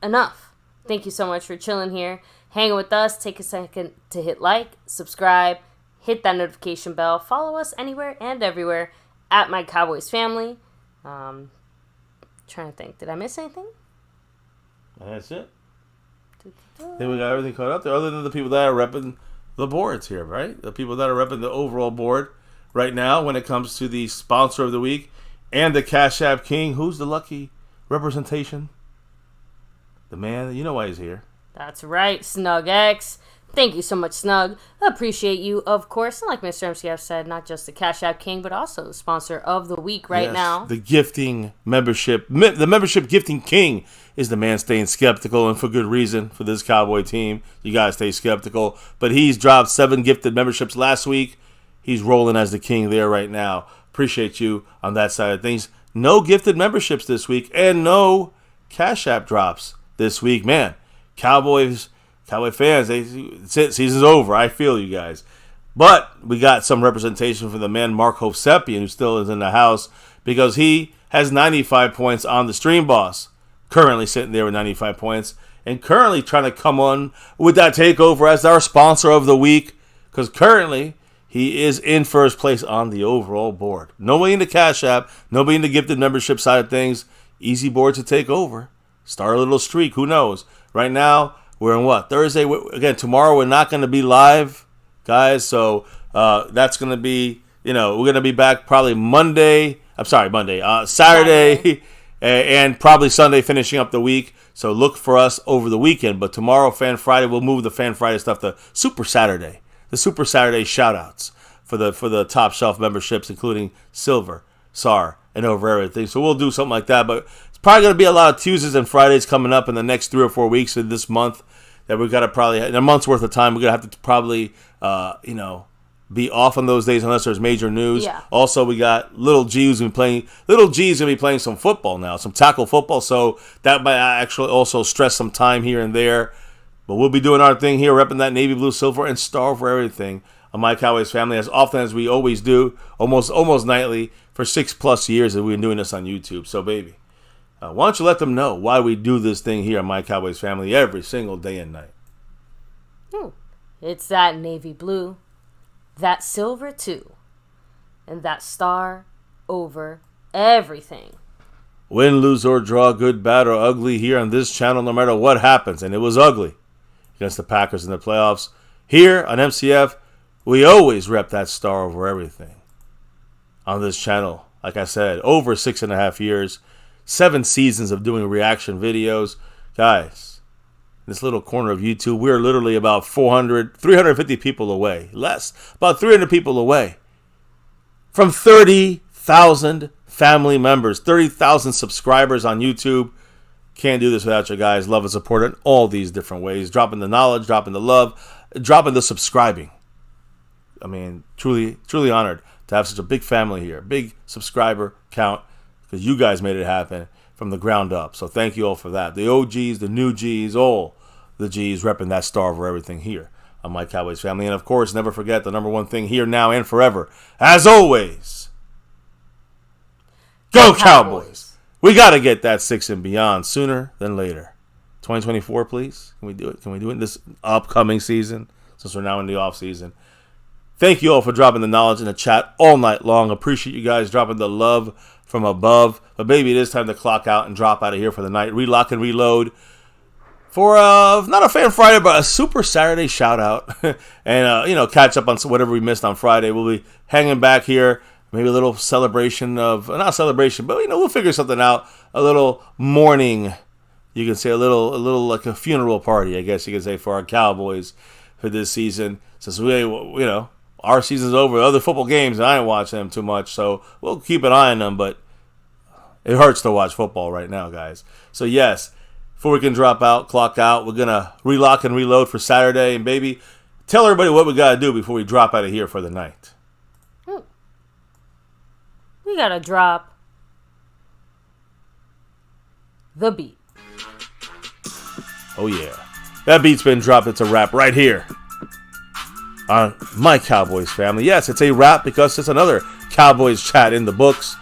enough. Thank you so much for chilling here, hanging with us. Take a second to hit like, subscribe, hit that notification bell, follow us anywhere and everywhere at MyCowboysFamily. Trying to think, did I miss anything? That's it. I think we got everything caught up there, other than the people that are repping the boards here, right? The people that are repping the overall board right now when it comes to the sponsor of the week and the Cash App King. Who's the lucky representation? The man, you know why he's here. That's right, Snug X. Thank you so much, Snug. Appreciate you, of course. And like Mr. MCF said, not just the Cash App King, but also the sponsor of the week right now. The gifting membership. The membership gifting king is the man staying skeptical, and for good reason for this Cowboy team. You guys stay skeptical. But he's dropped 7 gifted memberships last week. He's rolling as the king there right now. Appreciate you on that side of things. No gifted memberships this week and no Cash App drops this week. Man, Cowboy fans, season's over. I feel you guys. But we got some representation from the man Mark Hovsepian, who still is in the house, because he has 95 points on the Stream Boss. Currently sitting there with 95 points and currently trying to come on with that takeover as our sponsor of the week, because currently he is in first place on the overall board. Nobody in the Cash App, nobody in the gifted membership side of things. Easy board to take over. Start a little streak. Who knows? Right now, we're in what? Thursday? Again, tomorrow we're not going to be live, guys. So that's going to be, we're going to be back probably Saturday, and probably Sunday finishing up the week. So look for us over the weekend. But tomorrow, Fan Friday, we'll move the Fan Friday stuff to Super Saturday. The Super Saturday shout-outs for the top shelf memberships, including Silver, SAR, and over everything. So we'll do something like that. But it's probably going to be a lot of Tuesdays and Fridays coming up in the next 3 or 4 weeks of this month that we've got to probably, in a month's worth of time, we're going to have to probably, be off on those days unless there's major news. Yeah. Also, we got Little G's going to be playing some football now, some tackle football. So that might actually also stress some time here and there. But we'll be doing our thing here, repping that navy blue, silver, and star for everything on My Cowboys Family, as often as we always do, almost nightly, for 6+ years that we've been doing this on YouTube. So, baby, why don't you let them know why we do this thing here on My Cowboys Family every single day and night? It's that navy blue, that silver too, and that star over everything. Win, lose, or draw, good, bad, or ugly here on this channel, no matter what happens. And it was ugly against the Packers in the playoffs. Here on MCF, we always rep that star over everything. On this channel, like I said, over 6.5 years, 7 seasons of doing reaction videos. Guys, this little corner of YouTube, we're literally about 350 people away. About 300 people away from 30,000 family members, 30,000 subscribers on YouTube. Can't do this without you guys. Love and support in all these different ways. Dropping the knowledge, dropping the love, dropping the subscribing. I mean, truly, truly honored to have such a big family here. Big subscriber count, because you guys made it happen from the ground up. So thank you all for that. The OGs, the new Gs, all the Gs repping that star over everything here on My Cowboys Family. And of course, never forget the number one thing here, now, and forever. As always, go Cowboys! We got to get that 6 and beyond sooner than later. 2024, please. Can we do it? Can we do it in this upcoming season, since we're now in the off season? Thank you all for dropping the knowledge in the chat all night long. Appreciate you guys dropping the love from above. But baby, it is time to clock out and drop out of here for the night. Relock and reload for not a Fan Friday, but a Super Saturday shout out. And catch up on whatever we missed on Friday. We'll be hanging back here. Maybe a little celebration of, not celebration, but we'll figure something out. A little mourning, you can say, a little like a funeral party, I guess you can say, for our Cowboys for this season. Since our season's over, other football games, I ain't watching them too much, so we'll keep an eye on them, but it hurts to watch football right now, guys. So yes, before we can drop out, clock out, we're going to relock and reload for Saturday, and baby, tell everybody what we got to do before we drop out of here for the night. We got to drop the beat. Oh yeah, that beat's been dropped. It's a wrap right here on My Cowboys Family. Yes, it's a wrap because it's another Cowboys chat in the books.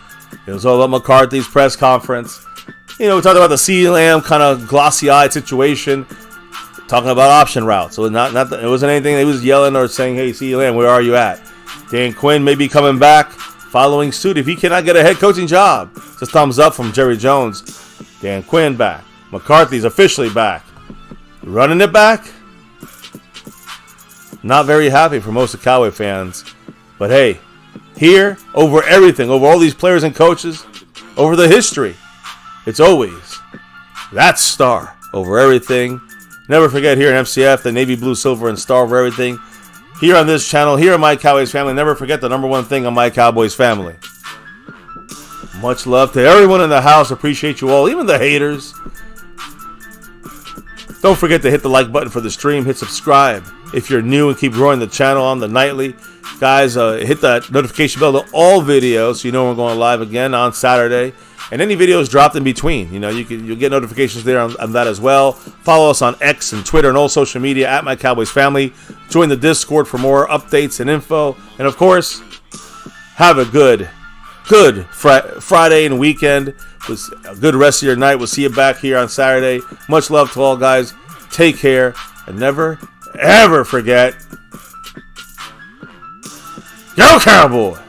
It was all about McCarthy's press conference. We talked about the CeeDee Lamb kind of glossy-eyed situation, talking about option routes. So it wasn't anything he was yelling or saying, hey, CeeDee Lamb, where are you at? Dan Quinn may be coming back, following suit. If he cannot get a head coaching job, it's a thumbs up from Jerry Jones. Dan Quinn back. McCarthy's officially back. Running it back? Not very happy for most of Cowboy fans. But hey, here, over everything, over all these players and coaches, over the history, it's always that star over everything. Never forget here in MCF, the navy, blue, silver, and star over everything. Here on this channel, here on My Cowboys Family, never forget the number one thing on My Cowboys Family. Much love to everyone in the house. Appreciate you all, even the haters. Don't forget to hit the like button for the stream. Hit subscribe if you're new and keep growing the channel on the nightly. Guys, hit that notification bell to all videos so you know we're going live again on Saturday. And any videos dropped in between, you'll get notifications there on that as well. Follow us on X and Twitter and all social media at My Cowboys Family. Join the Discord for more updates and info. And of course, have a good Friday and weekend. It was a good rest of your night. We'll see you back here on Saturday. Much love to all, guys. Take care and never, ever forget, Go Cowboys!